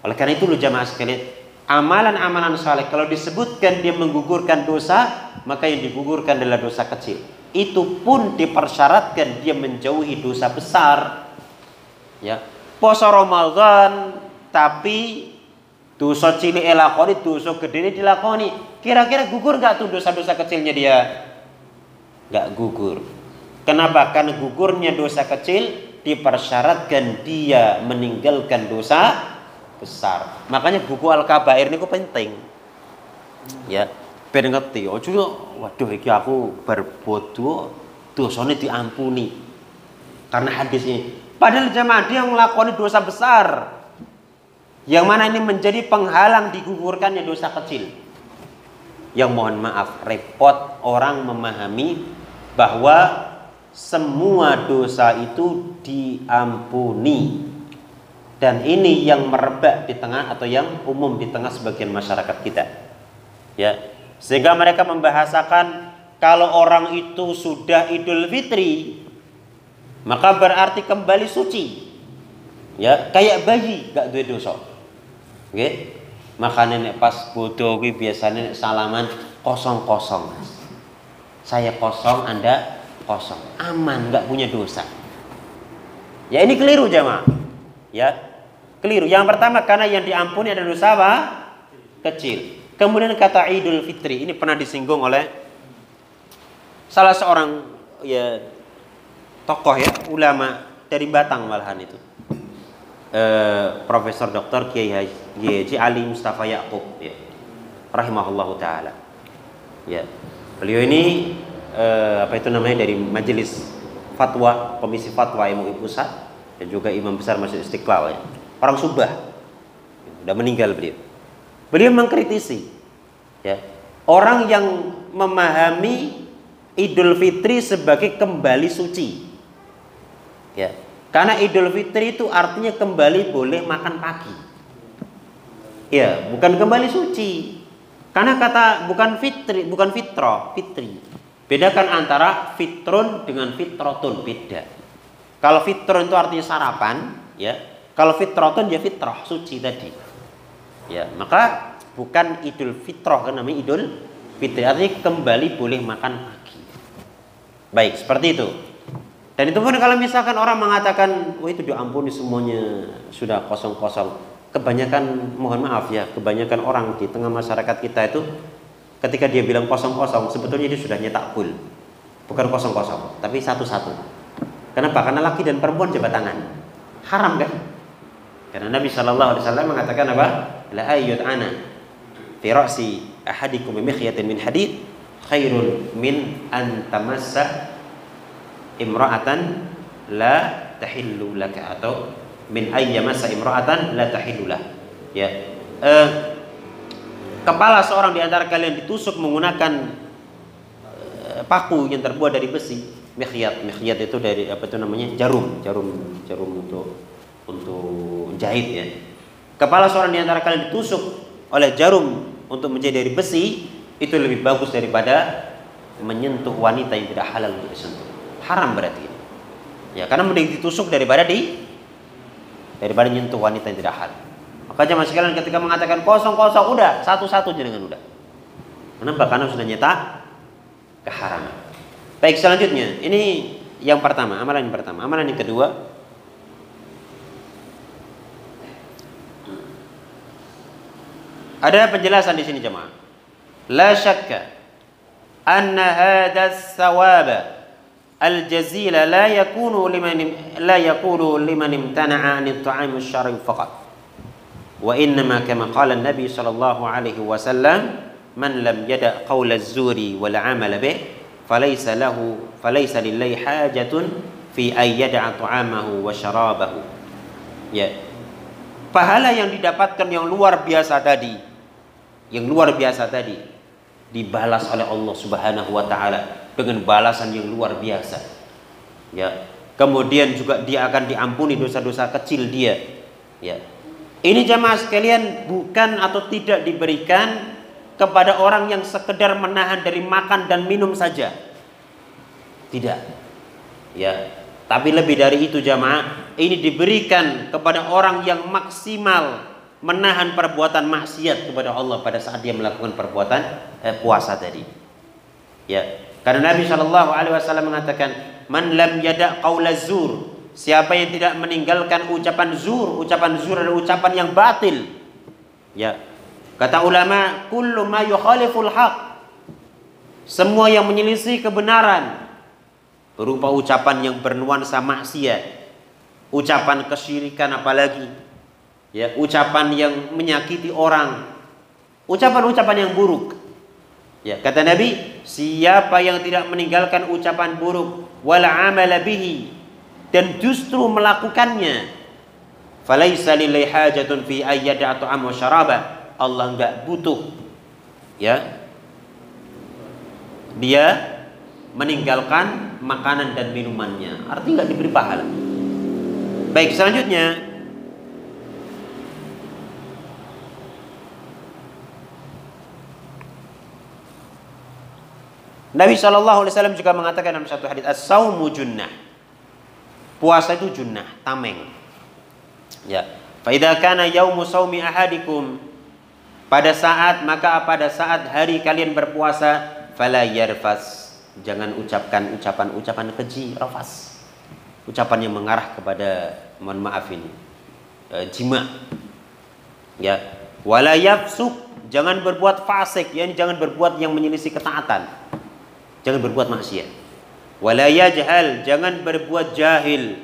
Oleh karena itu jamaah sekalian, amalan-amalan saleh kalau disebutkan dia menggugurkan dosa, maka yang digugurkan adalah dosa kecil. Itu pun dipersyaratkan dia menjauhi dosa besar. Ya, puasa Ramadan tapi dosa cilik elakoni, dosa gede dilakoni, kira-kira gugur gak tuh dosa-dosa kecilnya dia? Gak gugur. Kenapa? Karena gugurnya dosa kecil dipersyaratkan dia meninggalkan dosa besar. Makanya buku Al-Kabair ini penting. Ya, ben ngerti. Ojo, waduh iki aku berbodoh, dosane diampuni karena hadis ini. Padahal jemaah dia melakoni dosa besar, yang mana ini menjadi penghalang digugurkannya dosa kecil. Yang mohon maaf, repot orang memahami bahwa semua dosa itu diampuni. Dan ini yang merebak di tengah atau yang umum di tengah sebagian masyarakat kita. Ya, sehingga mereka membahasakan kalau orang itu sudah Idul Fitri, maka berarti kembali suci. Ya, kayak bayi gak duwe dosa. Oke. Makanya nek pas bodoh kuwi biasanya nek salaman kosong-kosong. Saya kosong, Anda kosong. Aman, gak punya dosa. Ya, ini keliru jamaah. Ya. Keliru. Yang pertama karena yang diampuni adalah dosa apa? Kecil. Kemudian kata Idul Fitri ini pernah disinggung oleh salah seorang ya tokoh ya ulama dari Batang malahan itu. Profesor Dr. Kiai Haji Ali Mustafa Yaqub ya. Rahimahullahu taala. Ya. Beliau ini apa itu namanya dari Majelis Fatwa, Komisi Fatwa MUI Pusat dan juga Imam Besar Masjid Istiqlal ya. Orang Subah. Sudah meninggal beliau. Beliau mengkritisi ya, orang yang memahami Idul Fitri sebagai kembali suci. Ya. Karena Idul Fitri itu artinya kembali boleh makan pagi. Ya, bukan kembali suci. Karena kata bukan fitri, bukan fitrah, fitri. Bedakan antara fitrun dengan fitrotun, beda. Kalau fitrun itu artinya sarapan, ya. Kalau fitrotun ya fitrah, suci tadi. Ya, maka bukan Idul Fitrah kan namanya Idul Fitri, artinya kembali boleh makan pagi. Baik, seperti itu. Dan itu pun kalau misalkan orang mengatakan, wah itu diampuni semuanya sudah kosong-kosong. Kebanyakan, mohon maaf ya, kebanyakan orang di tengah masyarakat kita itu ketika dia bilang kosong-kosong, sebetulnya dia sudah nyetak full. Bukan kosong-kosong, tapi satu-satu. Kenapa? Karena laki dan perempuan jabat tangan. Haram kan? Karena Nabi SAW mengatakan apa? La ayyud ana fi ra'si ahadikum bi mikhyatin min hadid khairun min an tamassa imra'atan la tahillu laka, atau min ayyamassa imra'atan la tahillu lah. Ya. Kepala seorang di antara kalian ditusuk menggunakan paku yang terbuat dari besi. Mikhyat itu dari apa itu namanya? Jarum untuk jahit ya. Kepala seorang di antara kalian ditusuk oleh jarum untuk menjadi dari besi, itu lebih bagus daripada menyentuh wanita yang tidak halal untuk disentuh. Haram berarti. Ya, karena mending ditusuk daripada menyentuh wanita yang tidak halal. Maka jemaah sekalian ketika mengatakan kosong-kosong, udah satu-satu jangan udah. Kenapa? Karena sudah nyetak keharaman. Baik, selanjutnya ini yang pertama, amalan yang pertama. Amalan yang kedua, ada penjelasan di sini jemaah. La syakka anna hadha as-sawaba al-jazila la yakunu liman imtana'a 'an at-ta'am asy-syar'i faqat. Wa innama kama qala an-nabi sallallahu alaihi wasallam, man lam yada' qaula az-zuri wal 'amala bih falaysa lillahi hajatun fi ay yada'a ta'amahu wa syarabahu. Ya. Pahala yang didapatkan yang luar biasa tadi, dibalas oleh Allah Subhanahu wa taala dengan balasan yang luar biasa. Ya. Kemudian juga dia akan diampuni dosa-dosa kecil dia. Ya. Ini jamaah sekalian bukan atau tidak diberikan kepada orang yang sekedar menahan dari makan dan minum saja. Tidak. Ya. Tapi lebih dari itu jamaah, ini diberikan kepada orang yang maksimal menahan perbuatan maksiat kepada Allah pada saat dia melakukan perbuatan puasa tadi. Ya, karena Nabi SAW mengatakan, man lam yada' qaula zur, siapa yang tidak meninggalkan ucapan zur adalah ucapan yang batil. Ya, kata ulama, kullu ma yukhaliful haq, semua yang menyelisih kebenaran, berupa ucapan yang bernuansa maksiat, ucapan kesyirikan apalagi. Ya, ucapan yang menyakiti orang, ucapan-ucapan yang buruk. Ya, kata Nabi, siapa yang tidak meninggalkan ucapan buruk wal amala bihi, dan justru melakukannya, falaisa lillahi hajatun fi ayyada ta'am wa syaraba, Allah enggak butuh ya dia meninggalkan makanan dan minumannya, artinya enggak diberi pahala. Baik, selanjutnya Nabi SAW juga mengatakan dalam satu hadis, as-saumu junnah, puasa itu junnah, tameng. Ya, fa idza kana yaumu saumi ahadikum, pada saat hari kalian berpuasa, fala yarfas, jangan ucapkan ucapan keji, rafas, ucapan yang mengarah kepada, mohon maaf ini, jima. Ya, wala yafsuk, jangan berbuat fasik, ya, jangan berbuat yang menyelisih ketaatan. Jangan berbuat maksiat. Wala yajhal, jangan berbuat jahil.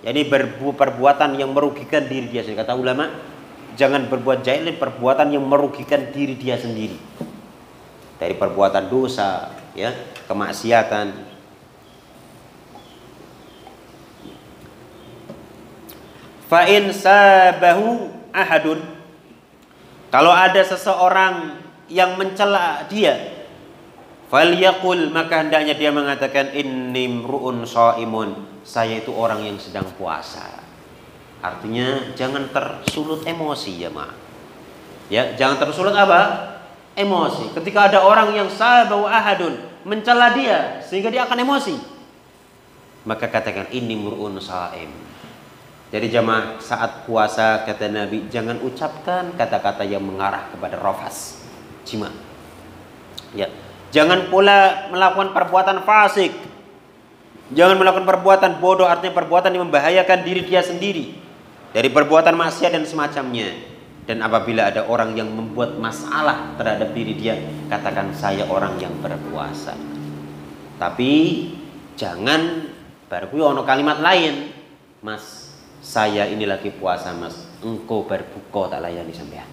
Yani perbuatan yang merugikan diri dia sendiri. Kata ulama, jangan berbuat jahil, perbuatan yang merugikan diri dia sendiri. Dari perbuatan dosa, ya, kemaksiatan. Fa in sabahu ahadun, kalau ada seseorang yang mencela dia, falyaqul, maka hendaknya dia mengatakan inni mru'un shaimun, saya itu orang yang sedang puasa. Artinya jangan tersulut emosi, ya ma. Ya, jangan tersulut apa? Emosi. Ketika ada orang yang sabahu ahadun, mencela dia sehingga dia akan emosi, maka katakan inni mru'un shaim. Jadi jamaah, saat puasa kata Nabi, jangan ucapkan kata-kata yang mengarah kepada rafas, jima. Ya. Jangan pula melakukan perbuatan fasik. Jangan melakukan perbuatan bodoh, artinya perbuatan yang membahayakan diri dia sendiri dari perbuatan maksiat dan semacamnya. Dan apabila ada orang yang membuat masalah terhadap diri dia, katakan saya orang yang berpuasa. Tapi jangan baru ono kalimat lain, mas, saya ini lagi puasa mas, engkau berbuka tak layani sampean.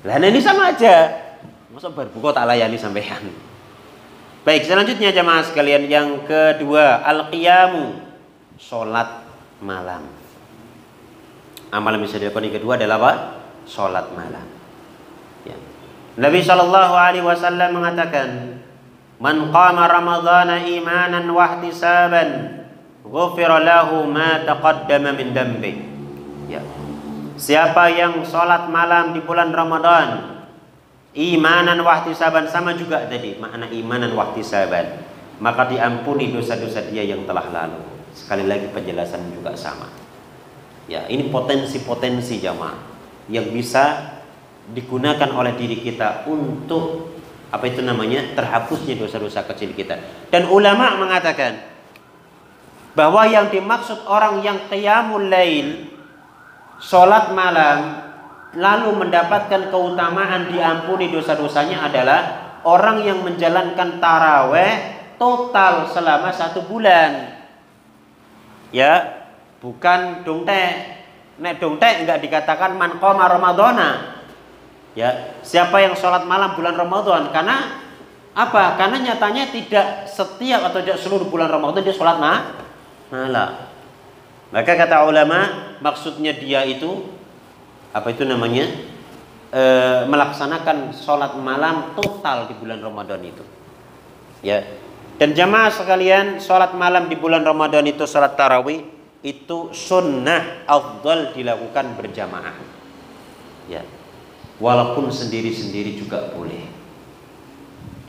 Lah ini sama aja. Masa berbuka tak layani sampean. Baik, selanjutnya jamaah sekalian, yang kedua, al-qiyamu, sholat malam. Amalan bisa dilakukan yang kedua adalah apa? Sholat malam. Ya. Nabi SAW mengatakan, man qama ramadhana imanan wahtisaban, ghufira lahu ma taqaddama min dambi. Ya. Siapa yang sholat malam di bulan Ramadan, imanan wahtisaban, sama juga tadi makna imanan wahtisaban, maka diampuni dosa-dosa dia yang telah lalu. Sekali lagi penjelasan juga sama. Ya, ini potensi-potensi jamaah yang bisa digunakan oleh diri kita untuk apa itu namanya, terhapusnya dosa-dosa kecil kita. Dan ulama mengatakan bahwa yang dimaksud orang yang qiyamul lail, sholat malam, lalu mendapatkan keutamaan diampuni dosa-dosanya adalah orang yang menjalankan taraweh total selama 1 bulan. Ya, bukan dongtek. Nek dongtek enggak dikatakan man qoma ramadhana. Ya, siapa yang sholat malam bulan Ramadan? Karena apa? Karena nyatanya tidak setiap atau tidak seluruh bulan Ramadan dia sholat malam. Maka kata ulama, maksudnya dia itu apa itu namanya, melaksanakan sholat malam total di bulan Ramadan itu. Ya. Dan jamaah sekalian, sholat malam di bulan Ramadan itu, sholat tarawih itu sunnah afdal dilakukan berjamaah. Ya. Walaupun sendiri-sendiri juga boleh.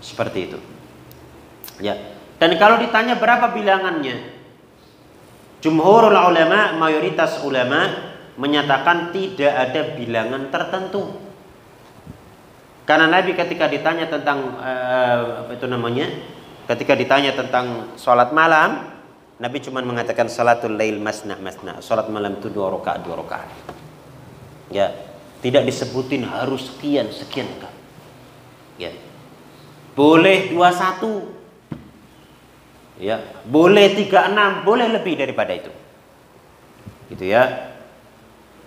Seperti itu. Ya. Dan kalau ditanya berapa bilangannya, jumhurul ulama, mayoritas ulama menyatakan tidak ada bilangan tertentu. Karena Nabi ketika ditanya tentang apa itu namanya, ketika ditanya tentang sholat malam, Nabi cuma mengatakan salatul lail masna masna, sholat malam itu 2 rakaat. Ya, tidak disebutin harus sekian kan. Ya, boleh 21, ya, boleh 36, boleh lebih daripada itu. Gitu ya.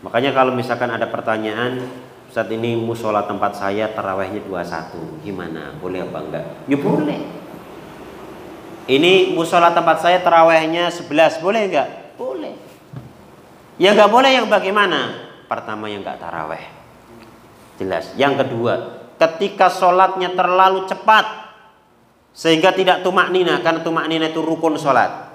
Makanya kalau misalkan ada pertanyaan, saat ini musola tempat saya tarawehnya 21, gimana? Boleh apa enggak? Ya boleh. Ini musola tempat saya tarawehnya 11, boleh enggak? Boleh. Ya enggak boleh yang bagaimana? Pertama yang enggak taraweh. Jelas. Yang kedua, ketika sholatnya terlalu cepat sehingga tidak tumak nina, karena tumak nina itu rukun sholat.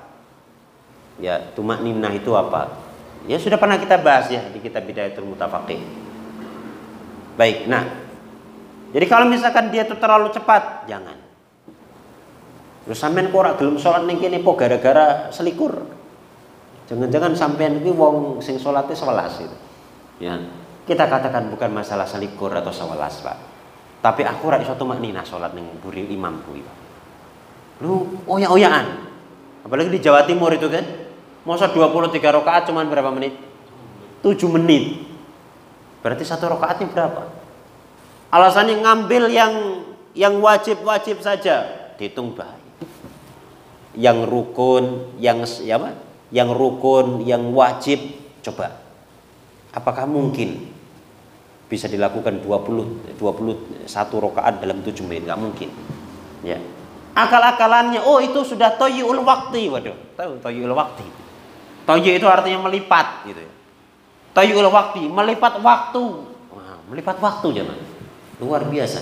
Ya, tumak nina itu apa? Ya sudah pernah kita bahas ya di kitab Bidayatul Mutafaqih. Baik, nah, jadi kalau misalkan dia itu terlalu cepat, jangan. Terus sampean kok ora gelem salat ning kene po gara-gara selikur. Jangan-jangan sampean iki wong sing salate 11 gitu. Ya. Kita katakan bukan masalah selikur atau 11, Pak. Tapi aku ora iso tumakninah salat ning mburi imam kuwi, Pak. Lu oyak-oyakan. Apalagi di Jawa Timur itu kan. Masa 23 rakaat cuman berapa menit? 7 menit. Berarti 1 rakaatnya berapa? Alasannya ngambil yang wajib-wajib saja, dihitung baik. Yang rukun, yang rukun, yang wajib, coba. Apakah mungkin bisa dilakukan 21 rakaat dalam 7 menit? Enggak mungkin. Ya. Akal-akalannya, oh itu sudah toyul waktu. Waduh, tahu toyul waktu. Toyu itu artinya melipat gitu ya. Toyul waktu, melipat waktu. Wow, melipat waktu jangan. Luar biasa.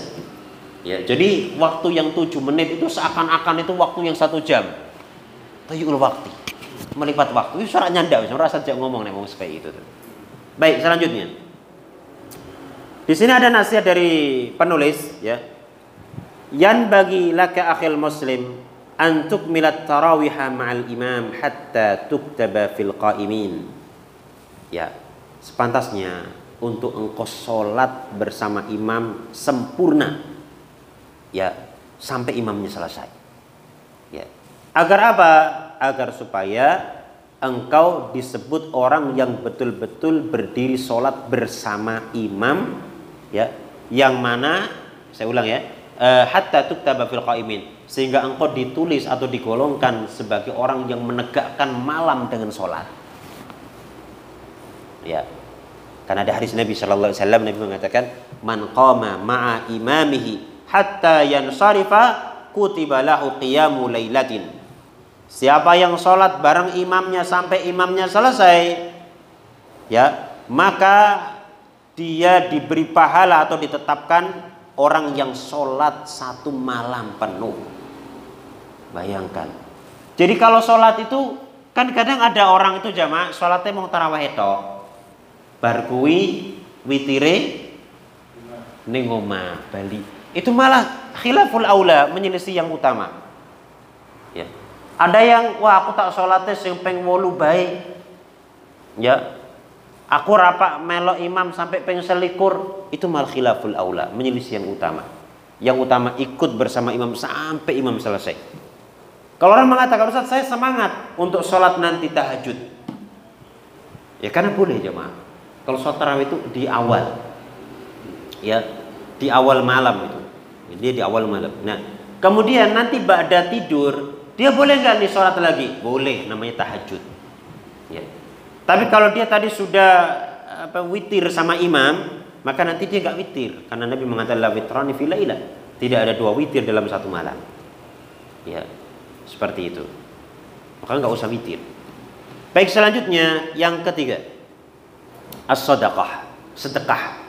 Ya, jadi waktu yang 7 menit itu seakan-akan itu waktu yang 1 jam. Toyul waktu, melipat waktu. Itu suara nyanda, suara saja ngomong seperti itu. Baik, selanjutnya. Di sini ada nasihat dari penulis, ya. Yan bagi laka akhil muslim an tukmilat tarawiha ma'al imam hatta tuktaba fil qaimin. Ya, sepantasnya untuk engkau sholat bersama imam sempurna, ya, sampai imamnya selesai. Ya. Agar apa? Agar supaya engkau disebut orang yang betul-betul berdiri sholat bersama imam, ya, yang mana, saya ulang ya, hatta tuktaba fil qaimin, sehingga engkau ditulis atau digolongkan sebagai orang yang menegakkan malam dengan sholat. Ya, karena ada hadis Nabi Shallallahu Alaihi Wasallam, Nabi mengatakan, man qama ma'a imamihi hatta yansarifa kutiba lahu qiyamu lailatin. Siapa yang sholat bareng imamnya sampai imamnya selesai, ya, maka dia diberi pahala atau ditetapkan orang yang sholat 1 malam penuh. Bayangkan. Jadi kalau sholat itu kan kadang ada orang itu jamaah sholatnya mau tarawih itu, bar kuwi witire ning omah bali. Itu malah khilaful aula, menyelisih yang utama. Ya. Ada yang wah aku tak sholatnya sing ping 8 bae. Ya. Aku rapak melok imam sampai ping 21, itu malah khilaful aula, menyelisih yang utama. Yang utama ikut bersama imam sampai imam selesai. Kalau orang mengatakan, Ustaz saya semangat untuk sholat nanti tahajud, ya karena boleh jemaah. Kalau sholat tarawih itu di awal, ya, di awal malam itu, dia di awal malam. Nah, kemudian nanti ba'da tidur, dia boleh nggak nih sholat lagi? Boleh, namanya tahajud. Ya. Tapi kalau dia tadi sudah witir sama imam, maka nanti dia nggak witir, karena Nabi mengatakan la witrani fil lailah, tidak ada 2 witir dalam 1 malam. Ya, seperti itu. Maka nggak usah witir. Baik, selanjutnya yang ketiga, as-shadaqah, sedekah.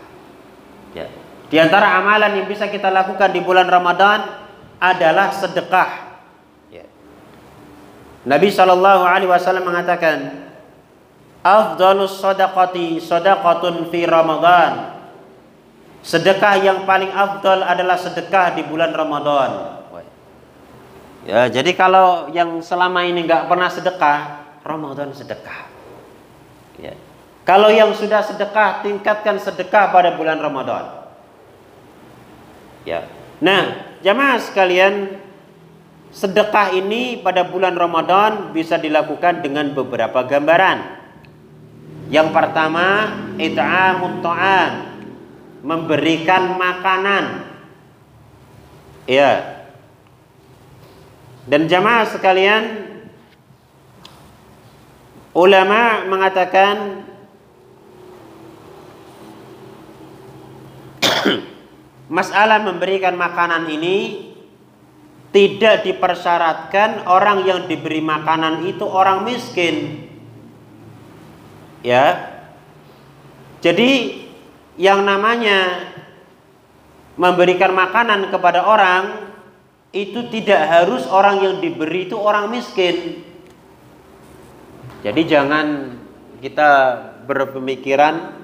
Ya. Di antara amalan yang bisa kita lakukan di bulan Ramadan adalah sedekah. Ya. Nabi Shallallahu Alaihi Wasallam mengatakan, afdalus shadaqati shadaqatun fi Ramadan. Sedekah yang paling afdal adalah sedekah di bulan Ramadan. Ya, jadi kalau yang selama ini nggak pernah sedekah, Ramadan sedekah. Ya. Kalau yang sudah sedekah, tingkatkan sedekah pada bulan Ramadan. Ya. Nah, jamaah sekalian, sedekah ini pada bulan Ramadan bisa dilakukan dengan beberapa gambaran. Yang pertama, it'amut ta'am, memberikan makanan. Ya. Dan jamaah sekalian, ulama mengatakan masalah memberikan makanan ini tidak dipersyaratkan orang yang diberi makanan itu orang miskin. Ya. Jadi yang namanya memberikan makanan kepada orang itu tidak harus orang yang diberi itu orang miskin. Jadi jangan kita berpemikiran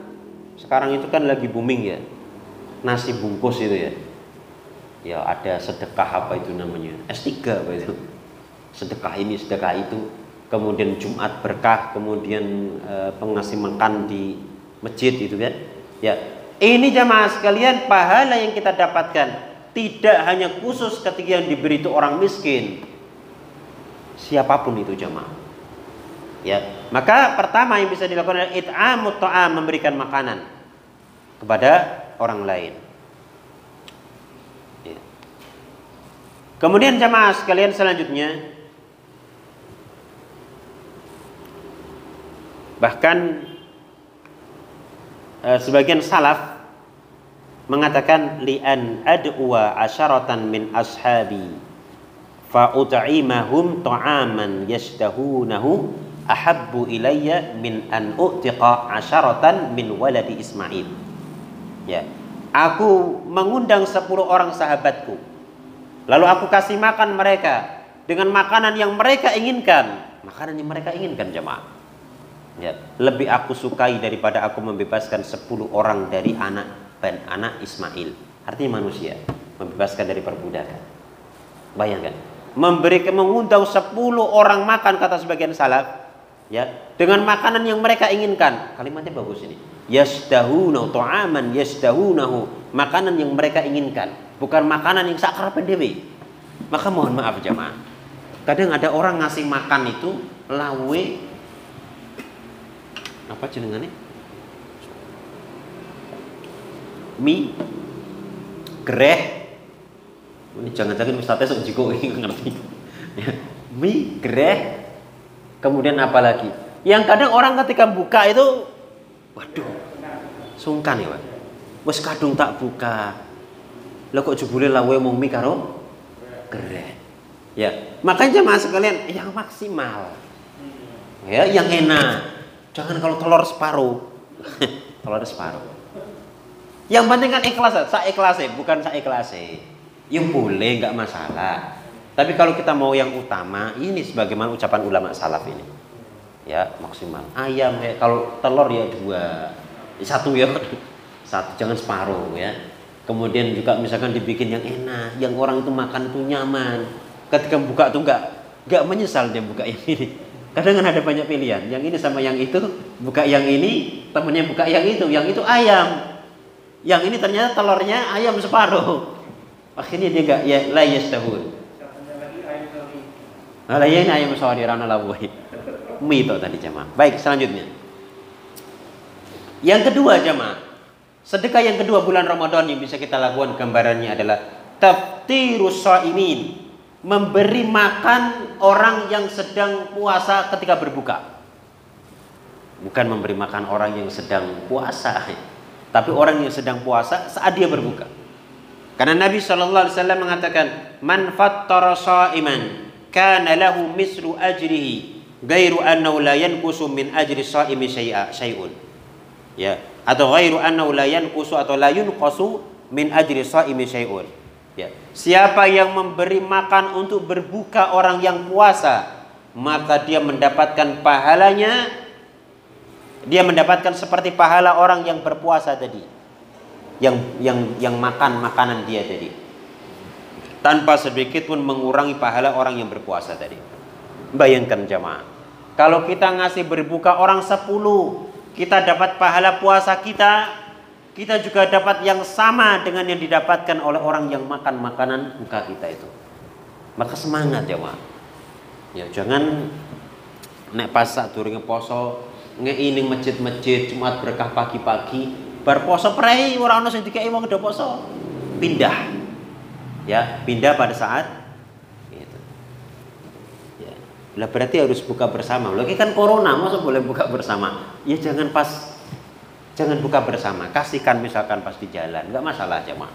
sekarang itu kan lagi booming ya, nasi bungkus itu ya. Ya ada sedekah apa itu namanya, S3 apa itu, sedekah ini sedekah itu, kemudian Jumat berkah, kemudian pengasih makan di masjid itu kan. Ya, ini jamaah sekalian, pahala yang kita dapatkan tidak hanya khusus ketika yang diberi itu orang miskin, siapapun itu jamaah. Ya, maka pertama yang bisa dilakukan adalah it'amut ta'am, memberikan makanan kepada orang lain. Ya. Kemudian jamaah sekalian selanjutnya, bahkan sebagian salaf mengatakan li'an ad'uwa asyaratan min ashabi fa ut'imahum ta'aman yashtahunahu ahabbu ilayya min an u'tiqa asyaratan min waladi Ismail. Ya, aku mengundang 10 orang sahabatku, lalu aku kasih makan mereka dengan makanan yang mereka inginkan. Makanan yang mereka inginkan jemaah, ya, lebih aku sukai daripada aku membebaskan 10 orang dari anak Ismail, artinya manusia, membebaskan dari perbudakan. Bayangkan, mengundang 10 orang makan, kata sebagian salaf, ya, dengan makanan yang mereka inginkan. Kalimatnya bagus ini. Yasdahunahu ta'aman yasdahunahu, makanan yang mereka inginkan, bukan makanan yang sakrape dewe. Maka mohon maaf jemaah, kadang ada orang ngasih makan itu lawe apa jenengannya? Mie greh. Ini jangan-jangan ustaznya sok jiko ngerti. Ya. Mie greh. Kemudian apa lagi? Yang kadang orang ketika buka itu, waduh, sungkan ya, Pak. Wes kadung tak buka. Lah kok jebule lawe mung mie karo greh. Ya, makanya jemaah sekalian yang maksimal. Ya, yang enak. Jangan kalau telur separuh. Telur separuh. Yang penting kan ikhlas, sak ikhlase, bukan sak ikhlase. Ya boleh, enggak masalah. Tapi kalau kita mau yang utama, ini sebagaimana ucapan ulama salaf ini, ya maksimal. Ayam ya, kalau telur ya 2, 1 ya, 1, jangan separuh ya. Kemudian juga misalkan dibikin yang enak, yang orang itu makan itu nyaman. Ketika buka tuh enggak menyesal dia buka yang ini. Kadang kan ada banyak pilihan, yang ini sama yang itu, buka yang ini, temennya buka yang itu ayam. Yang ini ternyata telurnya ayam separuh. Akhirnya dia enggak ya la yastahun. Nah, ini ayam sawari rana labuhi. Mie itu tadi jemaah. Baik, selanjutnya. Yang kedua jemaah, sedekah yang kedua bulan Ramadan yang bisa kita lakukan gambarannya adalah taftirus shaimin, memberi makan orang yang sedang puasa ketika berbuka. Bukan memberi makan orang yang sedang puasa, tapi orang yang sedang puasa saat dia berbuka. Karena Nabi sallallahu alaihi wasallam mengatakan, "Man fattara shaiman kana lahu mislu ajrihi ghairu annahu la yanqusu min ajri shaimi syai'un." Ya, atau ghairu annahu la yanqusu atau la yunqasu min ajri shaimi syai'un. Ya, siapa yang memberi makan untuk berbuka orang yang puasa, maka dia mendapatkan pahalanya, dia mendapatkan seperti pahala orang yang berpuasa tadi, yang makan makanan dia tadi, tanpa sedikit pun mengurangi pahala orang yang berpuasa tadi. Bayangkan jemaah, kalau kita ngasih berbuka orang 10, kita dapat pahala puasa kita juga dapat yang sama dengan yang didapatkan oleh orang yang makan makanan buka kita itu. Maka semangat jemaah. Ya, jangan nek pas sak durunge poso ngeining masjid-masjid Jumat berkah pagi-pagi, bar poso prei ora ono sing dikeki wong do poso. Pindah. Ya, pindah pada saat gitu. Ya. Lah berarti harus buka bersama. Lagi kan corona, masa boleh buka bersama? Ya jangan buka bersama. Kasihkan misalkan pas di jalan, enggak masalah jemaah.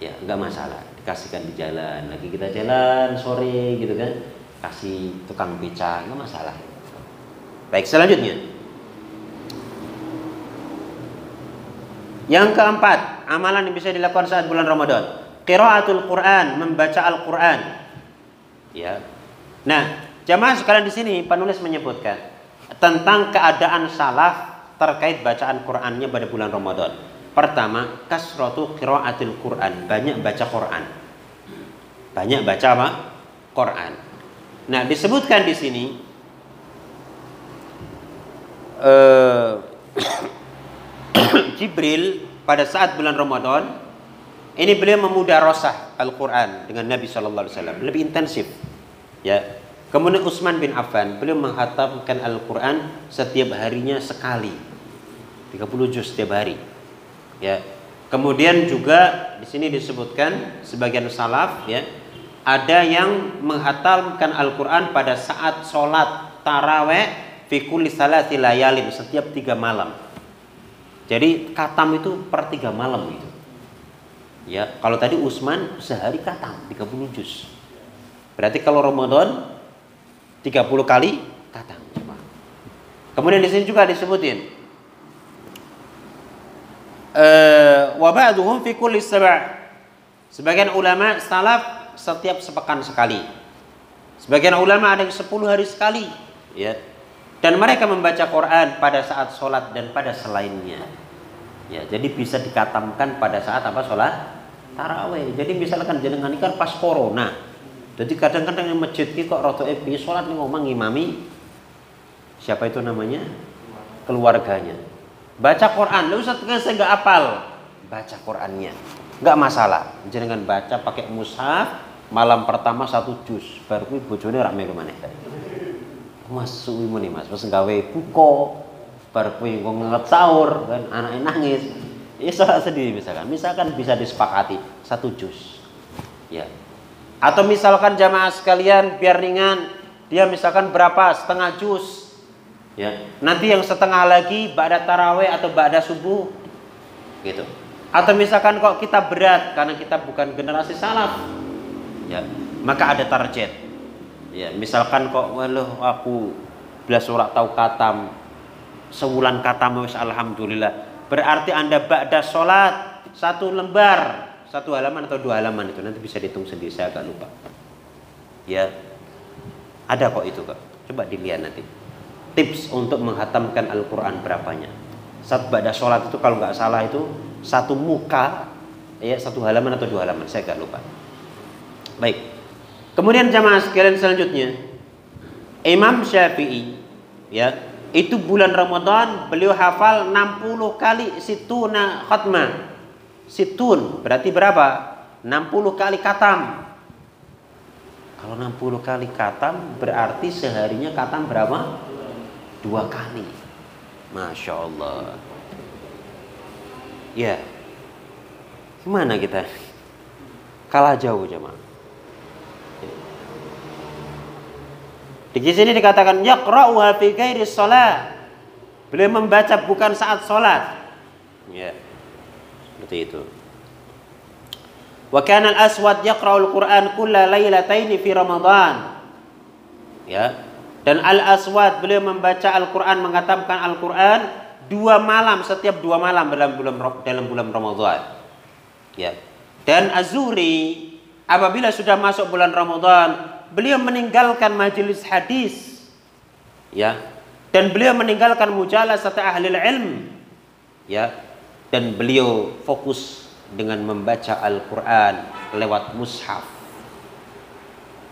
Ya, enggak masalah. Dikasihkan di jalan. Lagi kita jalan sore gitu kan. Kasih tukang beca, enggak masalah. Baik, selanjutnya. Yang keempat, amalan yang bisa dilakukan saat bulan Ramadan. Qiraatul Quran, membaca Al-Quran. Ya. Nah, jamaah sekalian di sini penulis menyebutkan tentang keadaan salaf terkait bacaan Qurannya pada bulan Ramadan. Pertama, kasratu qiraatil Quran, banyak baca Quran. Banyak baca apa? Quran. Nah, disebutkan di sini Jibril pada saat bulan Ramadan ini beliau memudarasah Al-Quran dengan Nabi Sallallahu Alaihi Wasallam lebih intensif, ya. Kemudian Utsman bin Affan, beliau menghatamkan Al-Quran setiap harinya sekali, 30 juz setiap hari. Ya. Kemudian juga di sini disebutkan sebagian salaf, ya, ada yang menghatamkan Al-Quran pada saat sholat taraweh fi kulli salati layalin, setiap 3 malam. Jadi katam itu per 3 malam gitu. Ya, kalau tadi Utsman sehari katam 30 juz. Berarti kalau Ramadan 30 kali katam. Kemudian di sini juga disebutin wa ba'duhum fi kulli sab'. Sebagian ulama salaf setiap sepekan sekali. Sebagian ulama ada yang 10 hari sekali, ya. Dan mereka membaca Quran pada saat sholat dan pada selainnya. Ya, jadi bisa dikatamkan pada saat apa? Sholat tarawih. Jadi misalkan jenengan ini kan pas corona. Jadi kadang-kadang yang masjid ini kok roto epi sholat nih ngomong ngimami siapa itu namanya? Keluarganya. Baca Quran. Lalu Ustaz saya nggak apal. Baca Qurannya. Nggak masalah. Jenengan baca pakai mushaf. Malam pertama 1 juz. Baru kuwi bojone rak melu maneh. Mas suwimu nih Mas, wis gawe buka, bar kuwi nget sahur kan anake nangis. Ya salat sendiri misalkan bisa disepakati 1 juz. Ya. Atau misalkan jamaah sekalian biar ringan, dia misalkan berapa? Setengah juz. Ya. Nanti yang setengah lagi ba'da tarawih atau ba'da subuh. Gitu. Atau misalkan kok kita berat karena kita bukan generasi salaf. Ya, maka ada target. Ya, misalkan kok waduh aku belas ora tahu katam. Sebulan katam wis alhamdulillah. Berarti Anda ba'da salat 1 lembar, 1 halaman atau 2 halaman itu nanti bisa dihitung sendiri, saya agak lupa. Ya. Ada kok itu, Kak. Coba dilihat nanti. Tips untuk menghatamkan Al-Qur'an berapanya. Saat ba'da salat itu kalau nggak salah itu 1 muka, ya 1 halaman atau 2 halaman, saya agak lupa. Baik. Kemudian jamaah sekalian selanjutnya, Imam Syafi'i, ya, itu bulan Ramadan beliau hafal 60 kali situna khatmah. Situn berarti berapa? 60 kali katam. Kalau 60 kali katam berarti seharinya katam berapa? 2 kali. Masya Allah. Ya. Gimana kita? Kalah jauh jemaah. Di sini dikatakan yaqra'uha fi ghairi shalah. Beliau membaca bukan saat salat. Ya. Seperti itu. Wa kana al-Aswad yaqra'ul Qur'an kulla lailataini fi Ramadan. Ya. Dan Al-Aswad beliau membaca Al-Qur'an, menghatamkan Al-Qur'an 2 malam, setiap 2 malam dalam bulan Ramadan. Ya. Dan Az-Zuhri apabila sudah masuk bulan Ramadan, beliau meninggalkan majelis hadis. Ya. Dan beliau meninggalkan mujalasat ahli ilm. Ya. Dan beliau fokus dengan membaca Al-Qur'an lewat mushaf.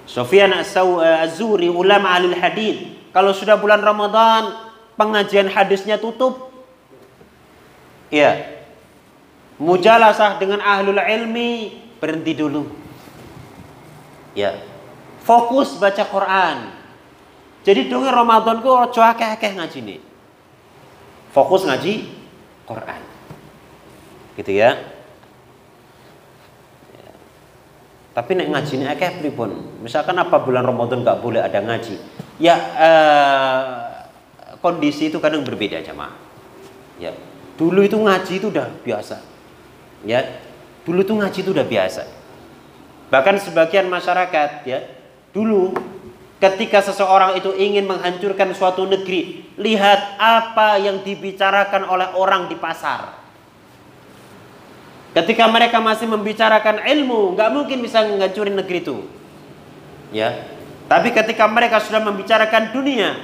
Sufyan Az-Zuhri ulama ahli hadis, kalau sudah bulan Ramadan pengajian hadisnya tutup. Ya. Mujalasah dengan ahlul ilmi berhenti dulu. Ya. Fokus baca Quran. Jadi dongeng Ramadan ku ojo akeh-akeh ngajine. Fokus ngaji Quran. Gitu ya. Ya. Tapi nek ngajine akeh pripun? Misalkan apa bulan Ramadan enggak boleh ada ngaji. Ya kondisi itu kadang berbeda jemaah. Ya. Dulu itu ngaji itu udah biasa. Ya. Dulu itu ngaji itu udah biasa. Bahkan sebagian masyarakat ya, dulu ketika seseorang itu ingin menghancurkan suatu negeri, lihat apa yang dibicarakan oleh orang di pasar. Ketika mereka masih membicarakan ilmu, nggak mungkin bisa menghancurin negeri itu. Ya. Tapi ketika mereka sudah membicarakan dunia,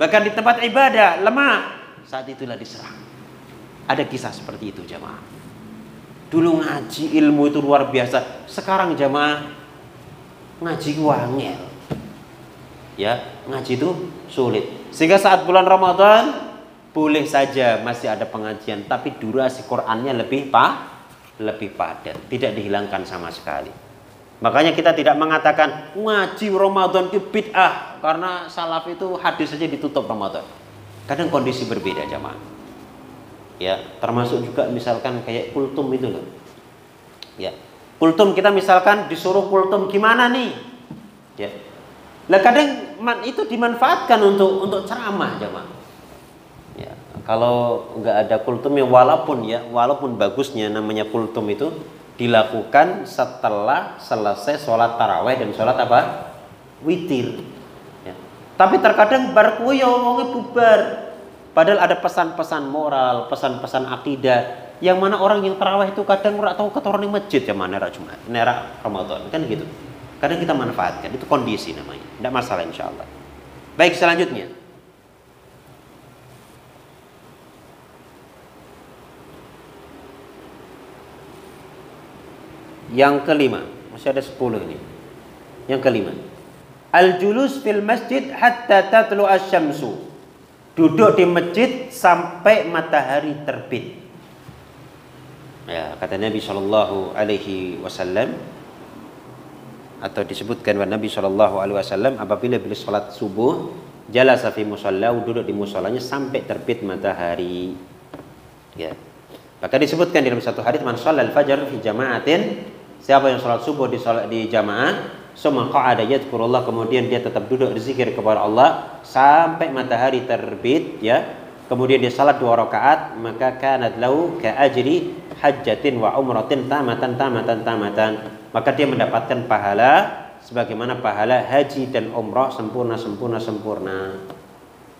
bahkan di tempat ibadah lemah, saat itulah diserang. Ada kisah seperti itu jamaah. Dulu ngaji ilmu itu luar biasa. Sekarang jamaah ngaji wangel. Ya, ngaji itu sulit. Sehingga saat bulan Ramadan boleh saja masih ada pengajian, tapi durasi Qur'annya lebih padat, tidak dihilangkan sama sekali. Makanya kita tidak mengatakan ngaji Ramadan itu bid'ah karena salaf itu hadis saja ditutup Ramadan. Kadang kondisi berbeda jamaah. Ya, termasuk juga misalkan kayak kultum itu loh. Ya. Kultum kita misalkan disuruh kultum gimana nih? Ya. Lah kadang itu dimanfaatkan untuk ceramah jamaah. Ya, kalau nggak ada kultum ya walaupun bagusnya namanya kultum itu dilakukan setelah selesai sholat taraweh dan sholat apa? Witir. Ya. Tapi terkadang bar kuwi ngomongnya bubar. Padahal ada pesan-pesan moral, pesan-pesan akidah. Yang mana orang yang taraweh itu kadang ora tahu ketoran di masjid ya mana Jumat, nera Ramadan kan gitu. Kadang kita manfaatkan, itu kondisi namanya. Tidak masalah insyaallah. Baik, selanjutnya. Yang kelima, masih ada 10 ini. Yang kelima, al-julus fil masjid hatta tatlu asy-syamsu. Duduk di masjid sampai matahari terbit. Ya, kata Nabi sallallahu alaihi wasallam atau disebutkan bahwa Nabi sallallahu alaihi wasallam apabila beliau salat subuh, jalasa fi musallahu, duduk di musallanya sampai terbit matahari. Ya. Maka disebutkan dalam satu hadis, man shallal fajar fi jama'atin, siapa yang salat subuh di jamaah, summa qa'ada yadhkurullah, kemudian dia tetap duduk berzikir kepada Allah sampai matahari terbit, ya. Kemudian dia salat 2 rakaat, maka kanat lahu ka ajri hajjatin wa umratin tamatan. Maka dia mendapatkan pahala sebagaimana pahala haji dan umrah sempurna.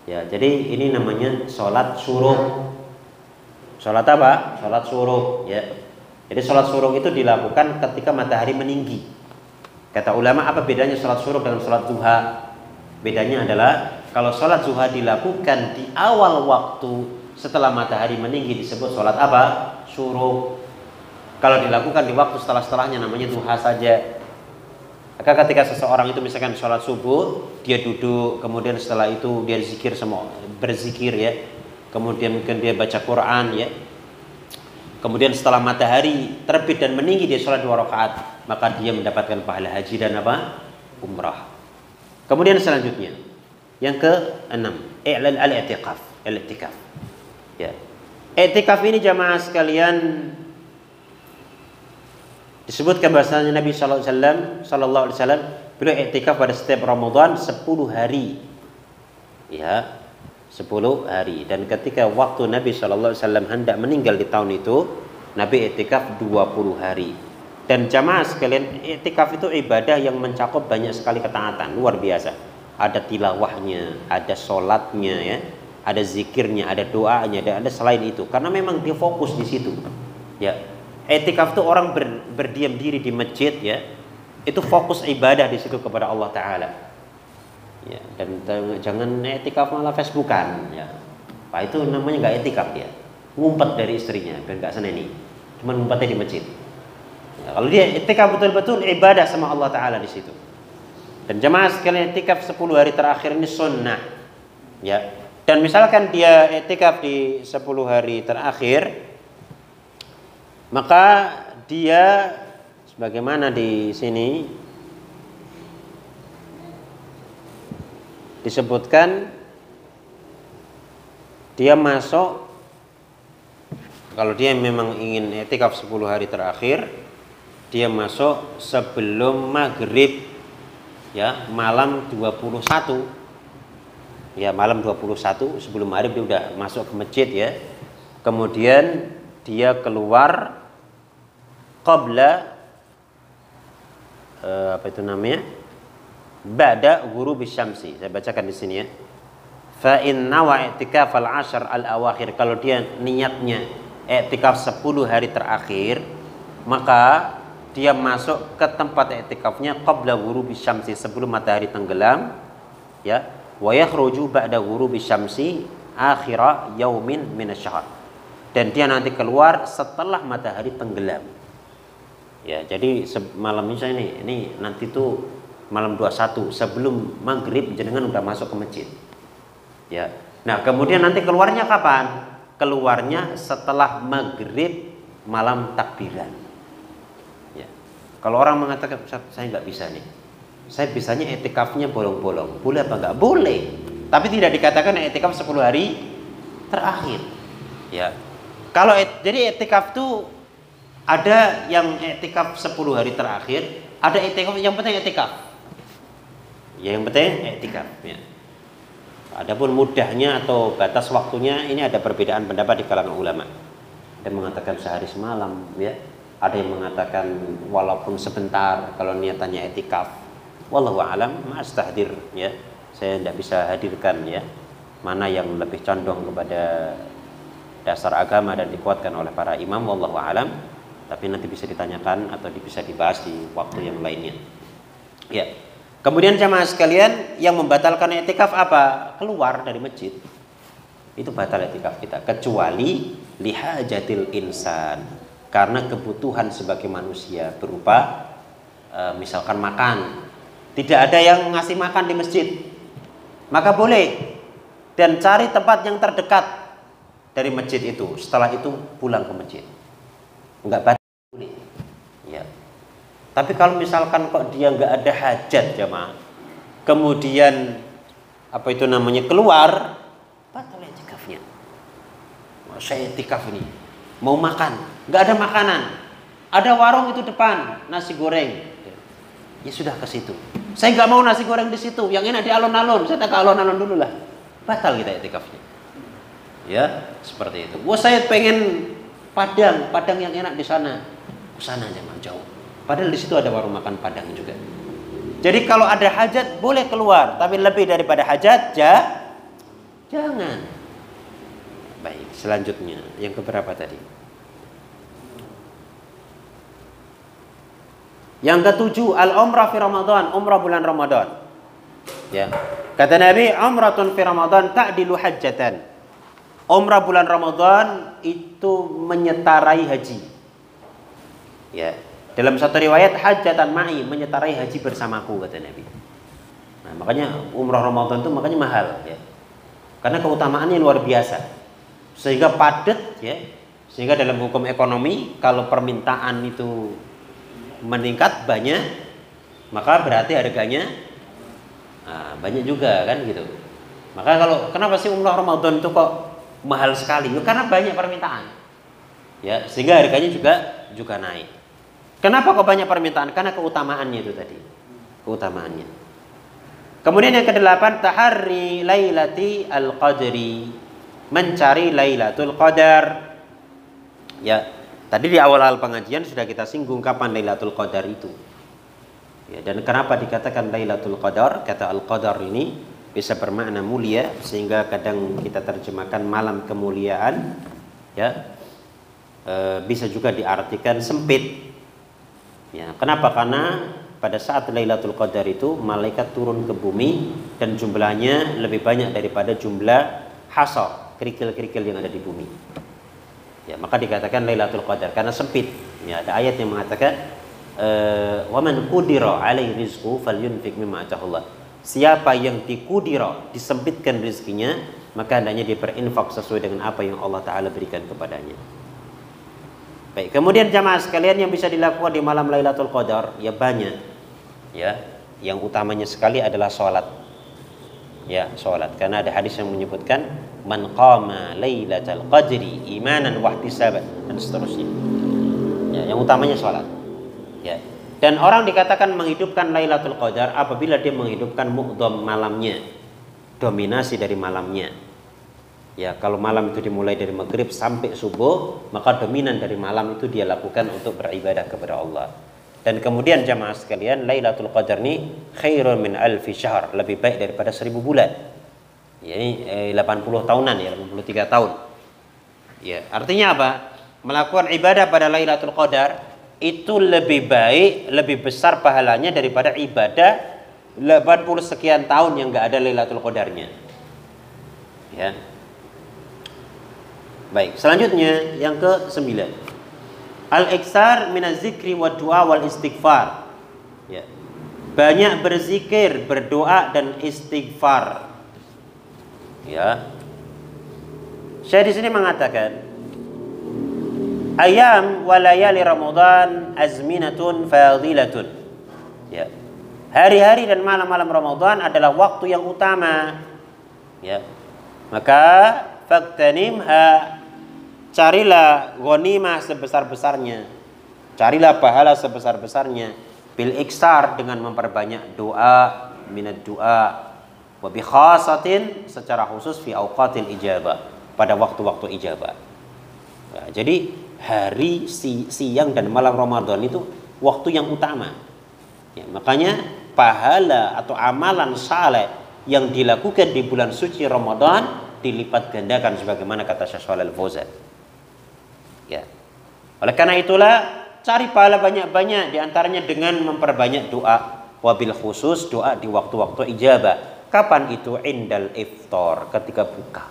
Ya, jadi ini namanya salat syuruk. Salat apa? Salat syuruk, ya. Jadi salat syuruk itu dilakukan ketika matahari meninggi. Kata ulama, apa bedanya salat syuruk dengan salat duha? Bedanya adalah kalau salat duha dilakukan di awal waktu setelah matahari meninggi disebut salat apa? Syuruk. Kalau dilakukan di waktu setelahnya namanya duha saja. Maka ketika seseorang itu misalkan salat subuh, dia duduk, kemudian setelah itu dia berzikir ya. Kemudian mungkin dia baca Quran ya. Kemudian setelah matahari terbit dan meninggi dia salat 2 rakaat, maka dia mendapatkan pahala haji dan apa? Umrah. Kemudian selanjutnya yang ke-6, al-i'tikaf. Ya. I'tikaf ini jamaah sekalian disebutkan bahasanya Nabi sallallahu alaihi wasallam beliau i'tikaf pada setiap Ramadan 10 hari. Ya, 10 hari. Dan ketika waktu Nabi sallallahu alaihi wasallam hendak meninggal di tahun itu, Nabi i'tikaf 20 hari. Dan jamaah sekalian, i'tikaf itu ibadah yang mencakup banyak sekali ketaatan, luar biasa. Ada tilawahnya, ada sholatnya ya, ada zikirnya, ada doanya, ada selain itu. Karena memang dia fokus di situ. Ya, i'tikaf itu orang berdiam diri di masjid ya, itu fokus ibadah di situ kepada Allah Taala. Ya, dan jangan i'tikaf malah Facebookan. Ya, Pak itu namanya nggak i'tikaf ya, ngumpet dari istrinya, biar nggak seneni, cuma ngumpetnya di masjid. Ya, kalau dia i'tikaf betul-betul ibadah sama Allah Taala di situ. Dan jemaah sekalian, i'tikaf 10 hari terakhir ini sunnah. Ya. Dan misalkan dia i'tikaf di 10 hari terakhir, maka dia sebagaimana di sini disebutkan dia masuk, kalau dia memang ingin i'tikaf 10 hari terakhir, dia masuk sebelum maghrib. Ya, malam 21. Ya, malam 21 sebelum maghrib dia udah masuk ke masjid ya. Kemudian dia keluar qabla apa itu namanya? Ba'da ghurubis syamsi. Saya bacakan di sini ya. Fa in nawa i'tikaf al-'ashr al-awakhir, kalau dia niatnya i'tikaf 10 hari terakhir, maka dia masuk ke tempat i'tikafnya qabla ghurubis syamsi, sebelum matahari tenggelam ya, wa yakhruju ba'da ghurubis syamsi akhira yaumin minasyahr, dan dia nanti keluar setelah matahari tenggelam ya. Jadi malam ini nanti tuh malam 21 sebelum maghrib jenengan udah masuk ke masjid ya. Nah kemudian nanti keluarnya kapan? Keluarnya setelah maghrib malam takbiran. Kalau orang mengatakan, saya nggak bisa nih, saya bisanya etikafnya bolong-bolong, boleh apa nggak? Boleh, tapi tidak dikatakan etikaf 10 hari terakhir. Ya, kalau jadi etikaf tuh ada yang etikaf 10 hari terakhir, ada etikaf yang penting etikaf. Ya, yang penting etikaf. Ya. Adapun mudahnya atau batas waktunya ini ada perbedaan pendapat di kalangan ulama. Ada yang mengatakan sehari semalam, ya. Ada yang mengatakan walaupun sebentar kalau niatannya etikaf. Wallahu a'lam, ma'astahdir, ya. Saya tidak bisa hadirkan, ya, mana yang lebih condong kepada dasar agama dan dikuatkan oleh para imam, wallahu a'lam. Tapi nanti bisa ditanyakan atau bisa dibahas di waktu yang lainnya. Ya. Kemudian jamaah sekalian, yang membatalkan etikaf apa? Keluar dari masjid. Itu batal etikaf kita, kecuali lihajatil insan, karena kebutuhan sebagai manusia berupa misalkan makan. Tidak ada yang ngasih makan di masjid, maka boleh, dan cari tempat yang terdekat dari masjid itu. Setelah itu pulang ke masjid. Enggak batal, boleh. Ya. Tapi kalau misalkan kok dia nggak ada hajat jamaah, kemudian apa itu namanya keluar, batal etikafnya. Saya etikaf ini, mau makan, nggak ada makanan, ada warung itu depan nasi goreng, ya sudah ke situ. Saya nggak mau nasi goreng di situ, yang enak di alun-alun. Saya tak ke alun-alun dulu lah, batal kita etikafnya. Ya seperti itu. Wah saya pengen padang yang enak di sana, ke sana jangan jauh. Padahal di situ ada warung makan Padang juga. Jadi kalau ada hajat boleh keluar, tapi lebih daripada hajat jangan. Baik, selanjutnya yang keberapa tadi? Yang ketujuh, al-umrah fi Ramadan, umrah bulan Ramadan. Ya. Kata Nabi, umratun fi Ramadan ta'dilu hajjatan. Umrah bulan Ramadan itu menyetarai haji. Ya. Dalam satu riwayat, hajjatan ma'i, menyetarai haji bersamaku, kata Nabi. Nah, makanya umrah Ramadan itu makanya mahal, ya. Karena keutamaannya luar biasa. Sehingga padat, ya. Sehingga dalam hukum ekonomi, kalau permintaan itu meningkat banyak, maka berarti harganya banyak juga, kan gitu. Maka kenapa sih umrah Ramadan itu kok mahal sekali? Karena banyak permintaan. Ya, sehingga harganya juga naik. Kenapa kok banyak permintaan? Karena keutamaannya itu tadi. Keutamaannya. Kemudian yang kedelapan, taharri lailati al-qadri. Mencari Lailatul Qadar. Ya, tadi di awal-awal pengajian sudah kita singgung kapan Lailatul Qadar itu. Ya, dan kenapa dikatakan Lailatul Qadar? Kata al-qadar ini bisa bermakna mulia, sehingga kadang kita terjemahkan malam kemuliaan. Ya. Bisa juga diartikan sempit. Ya, kenapa? Karena pada saat Lailatul Qadar itu malaikat turun ke bumi dan jumlahnya lebih banyak daripada jumlah hasa, kerikil-kerikil yang ada di bumi. Ya, maka dikatakan Lailatul Qadar karena sempit. Ya, ada ayat yang mengatakan wa man qudira alaihi rizqu falyunfiq mimma atahullah. Siapa yang dikudira, disempitkan rezekinya, maka hendaknya dia berinfak sesuai dengan apa yang Allah Ta'ala berikan kepadanya. Baik, kemudian jamaah sekalian yang bisa dilakukan di malam Lailatul Qadar ya banyak. Ya, yang utamanya sekali adalah sholat. Ya, sholat. Karena ada hadis yang menyebutkan man qama Lailatul Qadri imanan wa ihtisaban dan seterusnya. Ya, yang utamanya sholat. Ya. Dan orang dikatakan menghidupkan Lailatul Qadar apabila dia menghidupkan muqdam malamnya, dominasi dari malamnya. Ya, kalau malam itu dimulai dari maghrib sampai subuh, maka dominan dari malam itu dia lakukan untuk beribadah kepada Allah. Dan kemudian jamaah sekalian, Lailatul Qadar ini khairun min alfi syahr, lebih baik daripada 1000 bulan. Ya, ini 80 tahunan ya, 83 tahun. Ya, artinya apa? Melakukan ibadah pada Lailatul Qadar itu lebih baik, lebih besar pahalanya daripada ibadah 80 sekian tahun yang enggak ada Lailatul Qadarnya. Ya. Baik, selanjutnya yang ke-9. Al-iksar minaz zikri wa du'a wal istighfar. Ya. Banyak berzikir, berdoa dan istighfar. Ya. Saya di sini mengatakan ayam wa layali Ramadan azminatun fadilatun. Ya. Hari-hari dan malam-malam Ramadan adalah waktu yang utama. Ya. Maka faktanimha, carilah ghanimah sebesar-besarnya. Carilah pahala sebesar-besarnya bil iksar, dengan memperbanyak doa, minat doa, wa bi khasatin, secara khusus fi auqatil ijabah, pada waktu-waktu ijabah. Nah, jadi hari siang dan malam Ramadan itu waktu yang utama. Ya, makanya pahala atau amalan saleh yang dilakukan di bulan suci Ramadan dilipat gandakan sebagaimana kata Syekh Shalal Al-Fauzan. Ya. Oleh karena itulah cari pahala banyak-banyak, diantaranya dengan memperbanyak doa, wabil khusus doa di waktu-waktu ijabah. Kapan itu? Indal iftar, ketika buka.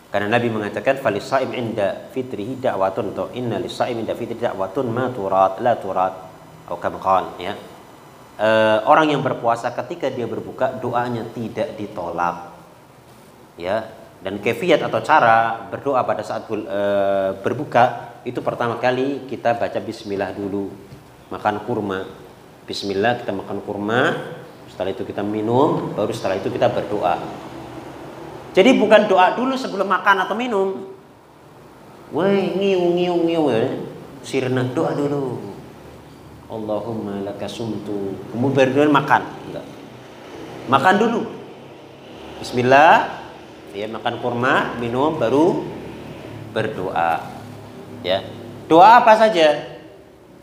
Karena Nabi mengatakan falisaim inda fitrihi da'watun, atau inna lisaim inda fitrihi da'watun ma turat la turat, atau kama qala, ya. Orang yang berpuasa ketika dia berbuka doanya tidak ditolak. Ya, dan kefiat atau cara berdoa pada saat berbuka itu pertama kali kita baca bismillah dulu, makan kurma. Bismillah, kita makan kurma, setelah itu kita minum, baru setelah itu kita berdoa. Jadi bukan doa dulu sebelum makan atau minum. Woi, ngiu sirna, doa dulu. Allahumma laka sumtu. Kemudian makan. Enggak. Makan dulu. Bismillah, ya, makan kurma, minum, baru berdoa. Ya, doa apa saja,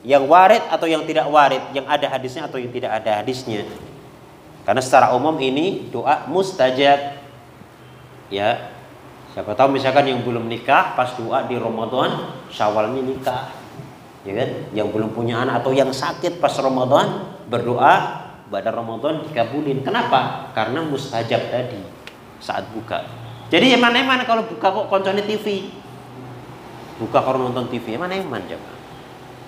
yang warid atau yang tidak warid, yang ada hadisnya atau yang tidak ada hadisnya. Karena secara umum ini doa mustajab. Ya, siapa tahu misalkan yang belum nikah pas doa di Ramadan, Syawalnya nikah, ya kan? Yang belum punya anak atau yang sakit pas Ramadan berdoa pada Ramadan dikabulin. Kenapa? Karena mustajab tadi saat buka. Jadi eman-eman kalau buka kok koncone TV. Buka kalau nonton TV, eman-eman jemaah.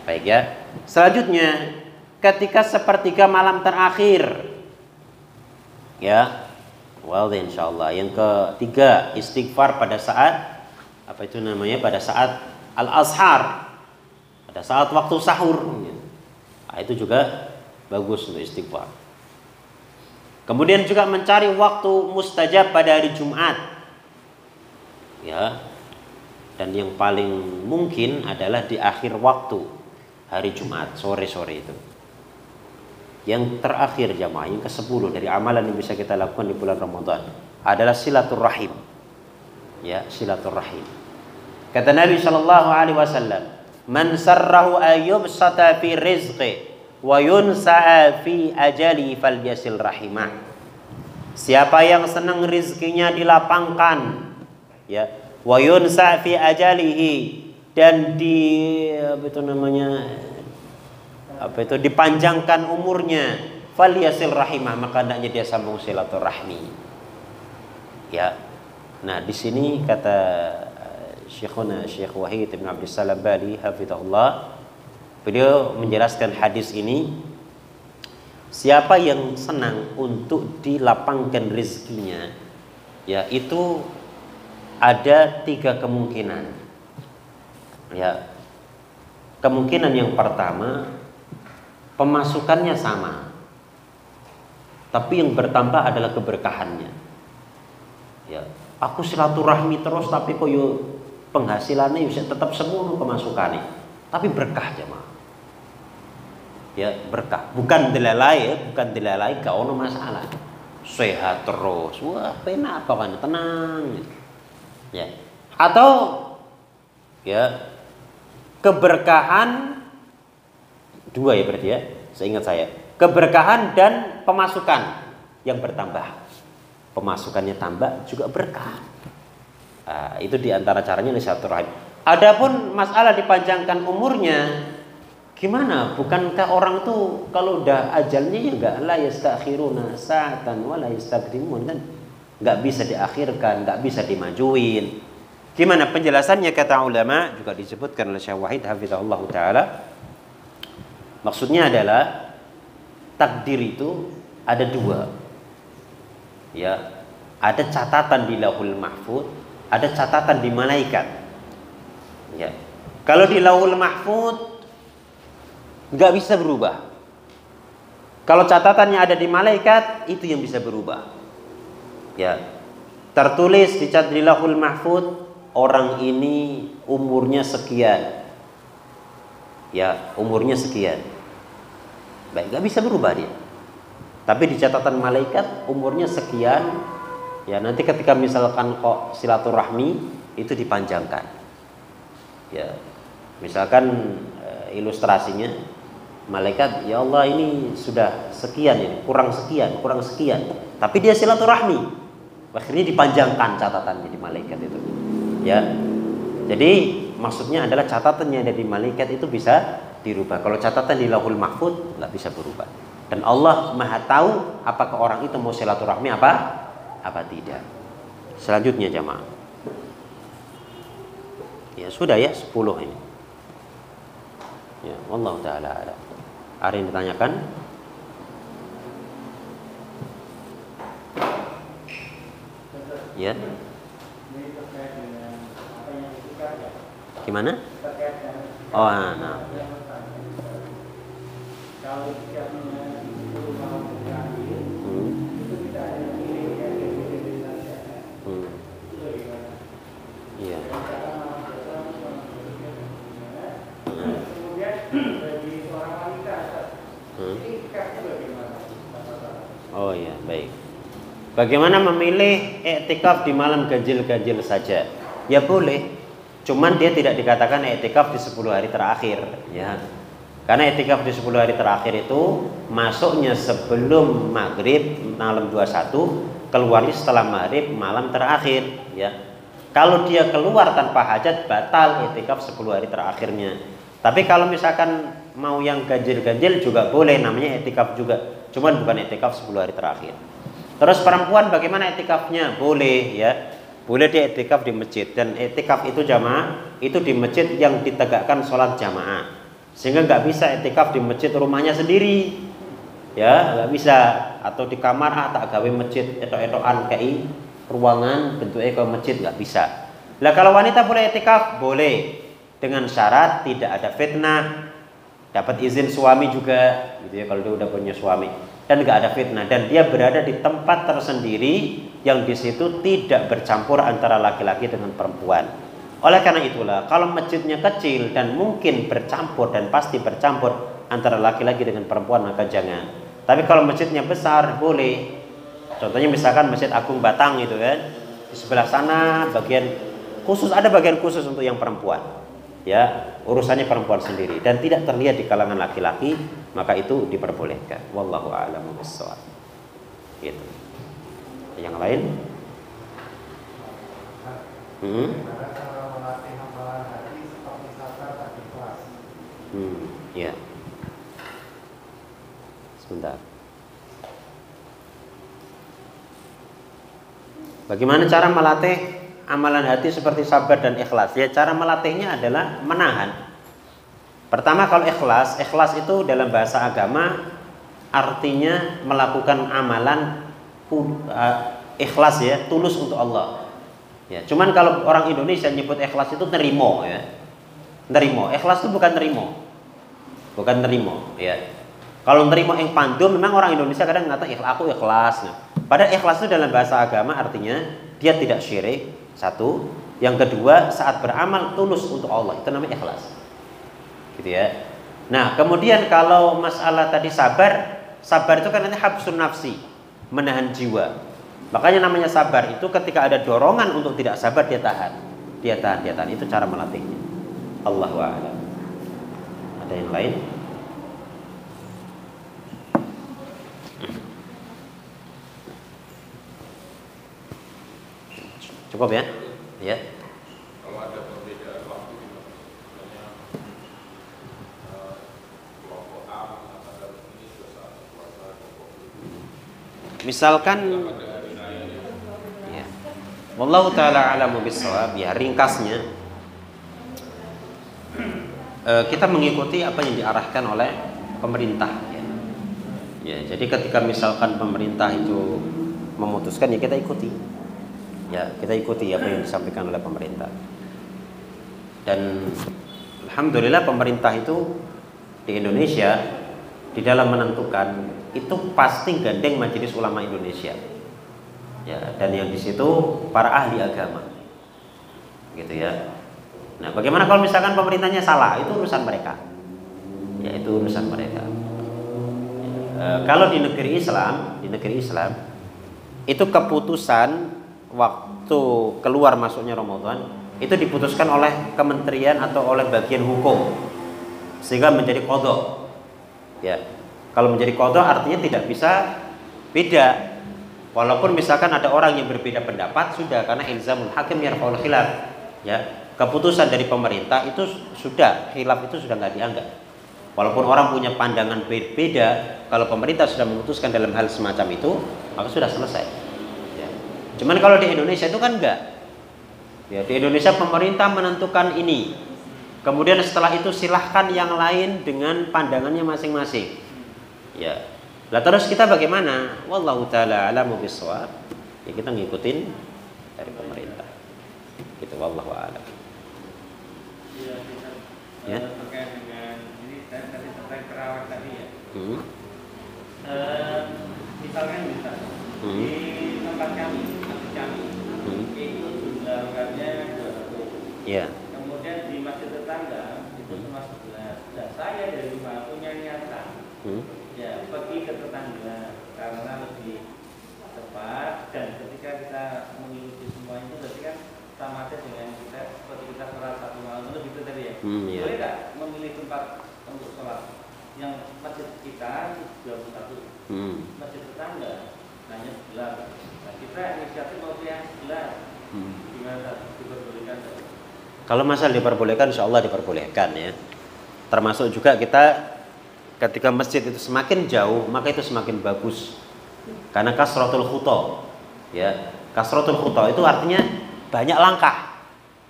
Baik ya. Selanjutnya ketika sepertiga malam terakhir. Ya. Well, insyaallah. Yang ketiga, istighfar pada saat apa itu namanya? Pada saat al-ashar. Pada saat waktu sahur. Nah, itu juga bagus untuk istighfar. Kemudian juga mencari waktu mustajab pada hari Jumat. Ya. Dan yang paling mungkin adalah di akhir waktu hari Jumat, sore-sore itu. Yang terakhir jamaah, yang ke-10 dari amalan yang bisa kita lakukan di bulan Ramadan adalah silaturrahim. Ya, silaturrahim. Kata Nabi sallallahu alaihi wasallam, "Man sarrahu ayyubsata fi rizqi wa yunsa'a fi ajali falyasil rahimah." Siapa yang senang rizkinya dilapangkan, ya, wa yunsa fi ajalihi, dan dipanjangkan umurnya, falyasil rahimah, maka hendaknya dia sambung silaturahmi. Ya. Nah, di sini kata Syekhuna Syekh Wahid bin Abdul Salam Bali hafizahullah, beliau menjelaskan hadis ini, siapa yang senang untuk dilapangkan rezekinya, ya, itu ada 3 kemungkinan. Ya. Kemungkinan yang pertama, pemasukannya sama, tapi yang bertambah adalah keberkahannya. Ya, aku silaturahmi terus tapi kok yo penghasilannya bisa tetap semono pemasukannya, tapi berkah jemaah. Ya, berkah, bukan dilalai, gak ono masalah. Sehat terus, wah penak apa kan, tenang. Ya. Atau ya, keberkahan 2 ya berarti ya, seingat saya. Keberkahan dan pemasukan yang bertambah. Pemasukannya tambah juga berkah. Nah, itu diantara caranya silaturahim. Adapun masalah dipanjangkan umurnya, gimana? Bukankah orang tuh kalau udah ajalnya ya enggak, la yastakhiruna sa'atan wa la yastaqdimun, kan? Enggak bisa diakhirkan, enggak bisa dimajuin. Gimana penjelasannya? Kata ulama, juga disebutkan oleh Syekh Wahid hafizahullah taala. Maksudnya adalah takdir itu ada 2. Ya, ada catatan di Lauhul Mahfuz, ada catatan di malaikat. Ya. Kalau di Lauhul Mahfuz nggak bisa berubah. Kalau catatannya ada di malaikat, itu yang bisa berubah. Ya, tertulis dicatat di Lauhul Mahfuz, orang ini umurnya sekian. Ya, umurnya sekian. Baik, nggak bisa berubah dia. Tapi di catatan malaikat umurnya sekian. Ya, nanti ketika misalkan kok silaturahmi itu dipanjangkan. Ya, misalkan ilustrasinya malaikat, ya Allah ini sudah sekian ini, kurang sekian, kurang sekian. Tapi dia silaturahmi, akhirnya dipanjangkan catatannya di malaikat itu. Ya, jadi maksudnya adalah catatan yang ada di malaikat itu bisa dirubah. Kalau catatan di Lauhul Mahfuz nggak bisa berubah. Dan Allah Maha tahu apakah orang itu mau silaturahmi apa tidak. Selanjutnya jamaah. Ya sudah ya 10 ini. Ya, wallahu taala a'lam. Ada yang ditanyakan? Ya. Gimana? Oh, nah. Iya. Oh iya, baik. Bagaimana memilih i'tikaf di malam ganjil-ganjil saja? Ya boleh. Cuman dia tidak dikatakan i'tikaf di 10 hari terakhir, ya. Karena i'tikaf di 10 hari terakhir itu masuknya sebelum maghrib malam 21, keluarnya setelah maghrib malam terakhir, ya. Kalau dia keluar tanpa hajat, batal i'tikaf 10 hari terakhirnya. Tapi kalau misalkan mau yang ganjil-ganjil juga boleh, namanya i'tikaf juga. Cuman bukan i'tikaf 10 hari terakhir. Terus perempuan bagaimana i'tikafnya? Boleh, ya. Boleh dia i'tikaf di masjid. Dan i'tikaf itu jamaah, itu di masjid yang ditegakkan sholat jamaah. Sehingga nggak bisa i'tikaf di masjid rumahnya sendiri. Ya, nggak bisa. Atau di kamar tak gawe masjid etok-etokan kayak ruangan bentuknya ke masjid, nggak bisa. Lah kalau wanita boleh i'tikaf? Boleh. Dengan syarat tidak ada fitnah, dapat izin suami juga, gitu ya, kalau dia udah punya suami, dan nggak ada fitnah, dan dia berada di tempat tersendiri yang di situ tidak bercampur antara laki-laki dengan perempuan. Oleh karena itulah, kalau masjidnya kecil dan mungkin bercampur dan pasti bercampur antara laki-laki dengan perempuan, maka jangan. Tapi kalau masjidnya besar boleh. Contohnya misalkan Masjid Agung Batang itu kan, di sebelah sana bagian khusus, ada bagian khusus untuk yang perempuan. Ya, urusannya perempuan sendiri dan tidak terlihat di kalangan laki-laki, maka itu diperbolehkan. Wallahu a'lamu bishawab. Gitu. Yang lain? Ya. Sebentar. Bagaimana cara melatih amalan hati seperti sabar dan ikhlas? Ya, cara melatihnya adalah menahan. Pertama, kalau ikhlas itu dalam bahasa agama artinya melakukan amalan ikhlas, ya, tulus untuk Allah. Ya, cuman kalau orang Indonesia nyebut ikhlas itu nerimo, ya. Nerimo, ikhlas itu bukan nerimo. Bukan nerimo, ya. Kalau nerimo yang pandu, memang orang Indonesia kadang mengatakan aku ikhlas. Padahal ikhlas itu dalam bahasa agama artinya dia tidak syirik. Satu, yang kedua saat beramal tulus untuk Allah, itu namanya ikhlas, gitu ya. Nah kemudian kalau masalah tadi sabar itu kan nanti habsun nafsi, menahan jiwa. Makanya namanya sabar itu ketika ada dorongan untuk tidak sabar dia tahan. Itu cara melatihnya. Allahu a'lam. Ada yang lain? Cukup ya? Ya. Kalau ada perbedaan waktu di kelompok A mengatakan ini sudah saat puasa, kelompok B. Misalkan ya. Wallahu taala a'lamu bishawab, ya, ringkasnya kita mengikuti apa yang diarahkan oleh pemerintah, ya. Ya, jadi ketika misalkan pemerintah itu memutuskan, ya kita ikuti. Ya, kita ikuti apa yang disampaikan oleh pemerintah. Dan Alhamdulillah pemerintah itu di Indonesia di dalam menentukan itu pasti gandeng Majelis Ulama Indonesia. Ya, dan yang di situ para ahli agama. Gitu ya. Nah, bagaimana kalau misalkan pemerintahnya salah? Itu urusan mereka. Ya, itu urusan mereka. Kalau di negeri Islam itu keputusan waktu keluar masuknya Ramadan itu diputuskan oleh kementerian atau oleh bagian hukum sehingga menjadi qadha. Ya. Kalau menjadi qadha artinya tidak bisa beda. Walaupun misalkan ada orang yang berbeda pendapat sudah, karena ilzamul hakim yarfa'ul khilaf. Ya, keputusan dari pemerintah itu sudah, khilaf itu sudah nggak dianggap. Walaupun orang punya pandangan berbeda, kalau pemerintah sudah memutuskan dalam hal semacam itu, maka sudah selesai. Ya. Cuman kalau di Indonesia itu kan enggak. Ya, di Indonesia pemerintah menentukan ini. Kemudian setelah itu silahkan yang lain dengan pandangannya masing-masing. Ya. Lah terus kita bagaimana? Wallahu taala a'lamu bissawab. Ya kita ngikutin dari pemerintah. Gitu wallahu a'lam. Ya. Terkait dengan ini tadi terkait terawih tadi ya. Misalkan di tempat kami, itu jumlah orangnya 200. Ya. Kemudian di masjid tetangga itu cuma 11. Nah, saya dari rumah punya niatan, ya pergi ke tetangga karena lebih cepat, dan ketika kita mengikuti semua itu berarti kan sama aja dengan kita seperti kita sholat satu malam itu gitu tadi ya. Ya. Boleh nggak memilih tempat untuk sholat? Yang masjid kita 21, masjid tetangga hanya 11. Nah, kita inisiatif mau yang 11. Gimana diperbolehkan? Kalau masalah diperbolehkan, insya Allah diperbolehkan ya. Termasuk juga kita ketika masjid itu semakin jauh, maka itu semakin bagus. Karena kasratul khuta, ya, kasratul khuta itu artinya banyak langkah.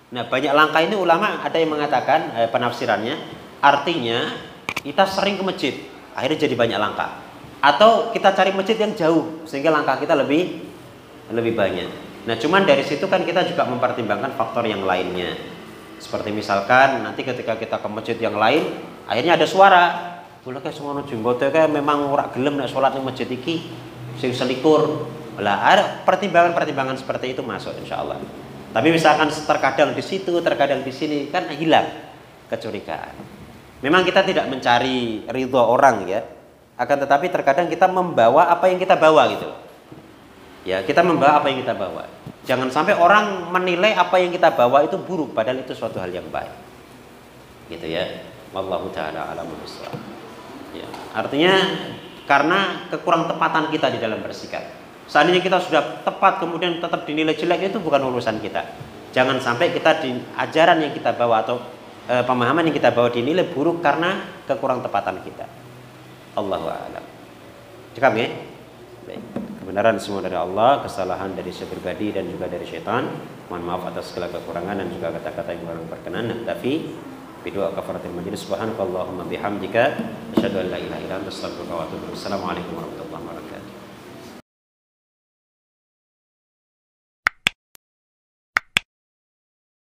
Nah, banyak langkah ini ulama ada yang mengatakan penafsirannya, artinya kita sering ke masjid, akhirnya jadi banyak langkah. Atau kita cari masjid yang jauh sehingga langkah kita lebih banyak. Nah, cuman dari situ kan kita juga mempertimbangkan faktor yang lainnya. Seperti misalkan nanti ketika kita ke masjid yang lain, akhirnya ada suara, "Kula kae semono jenggote kae memang ora gelem nek salat ning masjid iki sing selikur." Lah, ada pertimbangan-pertimbangan seperti itu masuk insyaallah. Tapi misalkan terkadang di situ, terkadang di sini kan hilang kecurigaan. Memang kita tidak mencari ridho orang ya, akan tetapi terkadang kita membawa apa yang kita bawa gitu. Ya, kita membawa apa yang kita bawa. Jangan sampai orang menilai apa yang kita bawa itu buruk, padahal itu suatu hal yang baik. Gitu ya. Wallahu taala a'lamu bissawab. Ya, artinya karena kekurang tepatan kita di dalam bersikap. Seandainya kita sudah tepat kemudian tetap dinilai jelek, itu bukan urusan kita. Jangan sampai kita di ajaran yang kita bawa atau pemahaman yang kita bawa dinilai buruk karena kekurang tepatan kita. Allahu a'lam. Cukup ya? Baik. Kebenaran semua dari Allah, kesalahan dari saya pribadi dan juga dari syaitan. Mohon maaf atas segala kekurangan dan juga kata-kata yang kurang berkenan. Tapi berdoa kafaratul majlis. Subhanakallahumma bihamdika asyhadu an la ilaha illa anta astaghfiruka wa atubu ilaik. Assalamualaikum warahmatullahi wabarakatuh.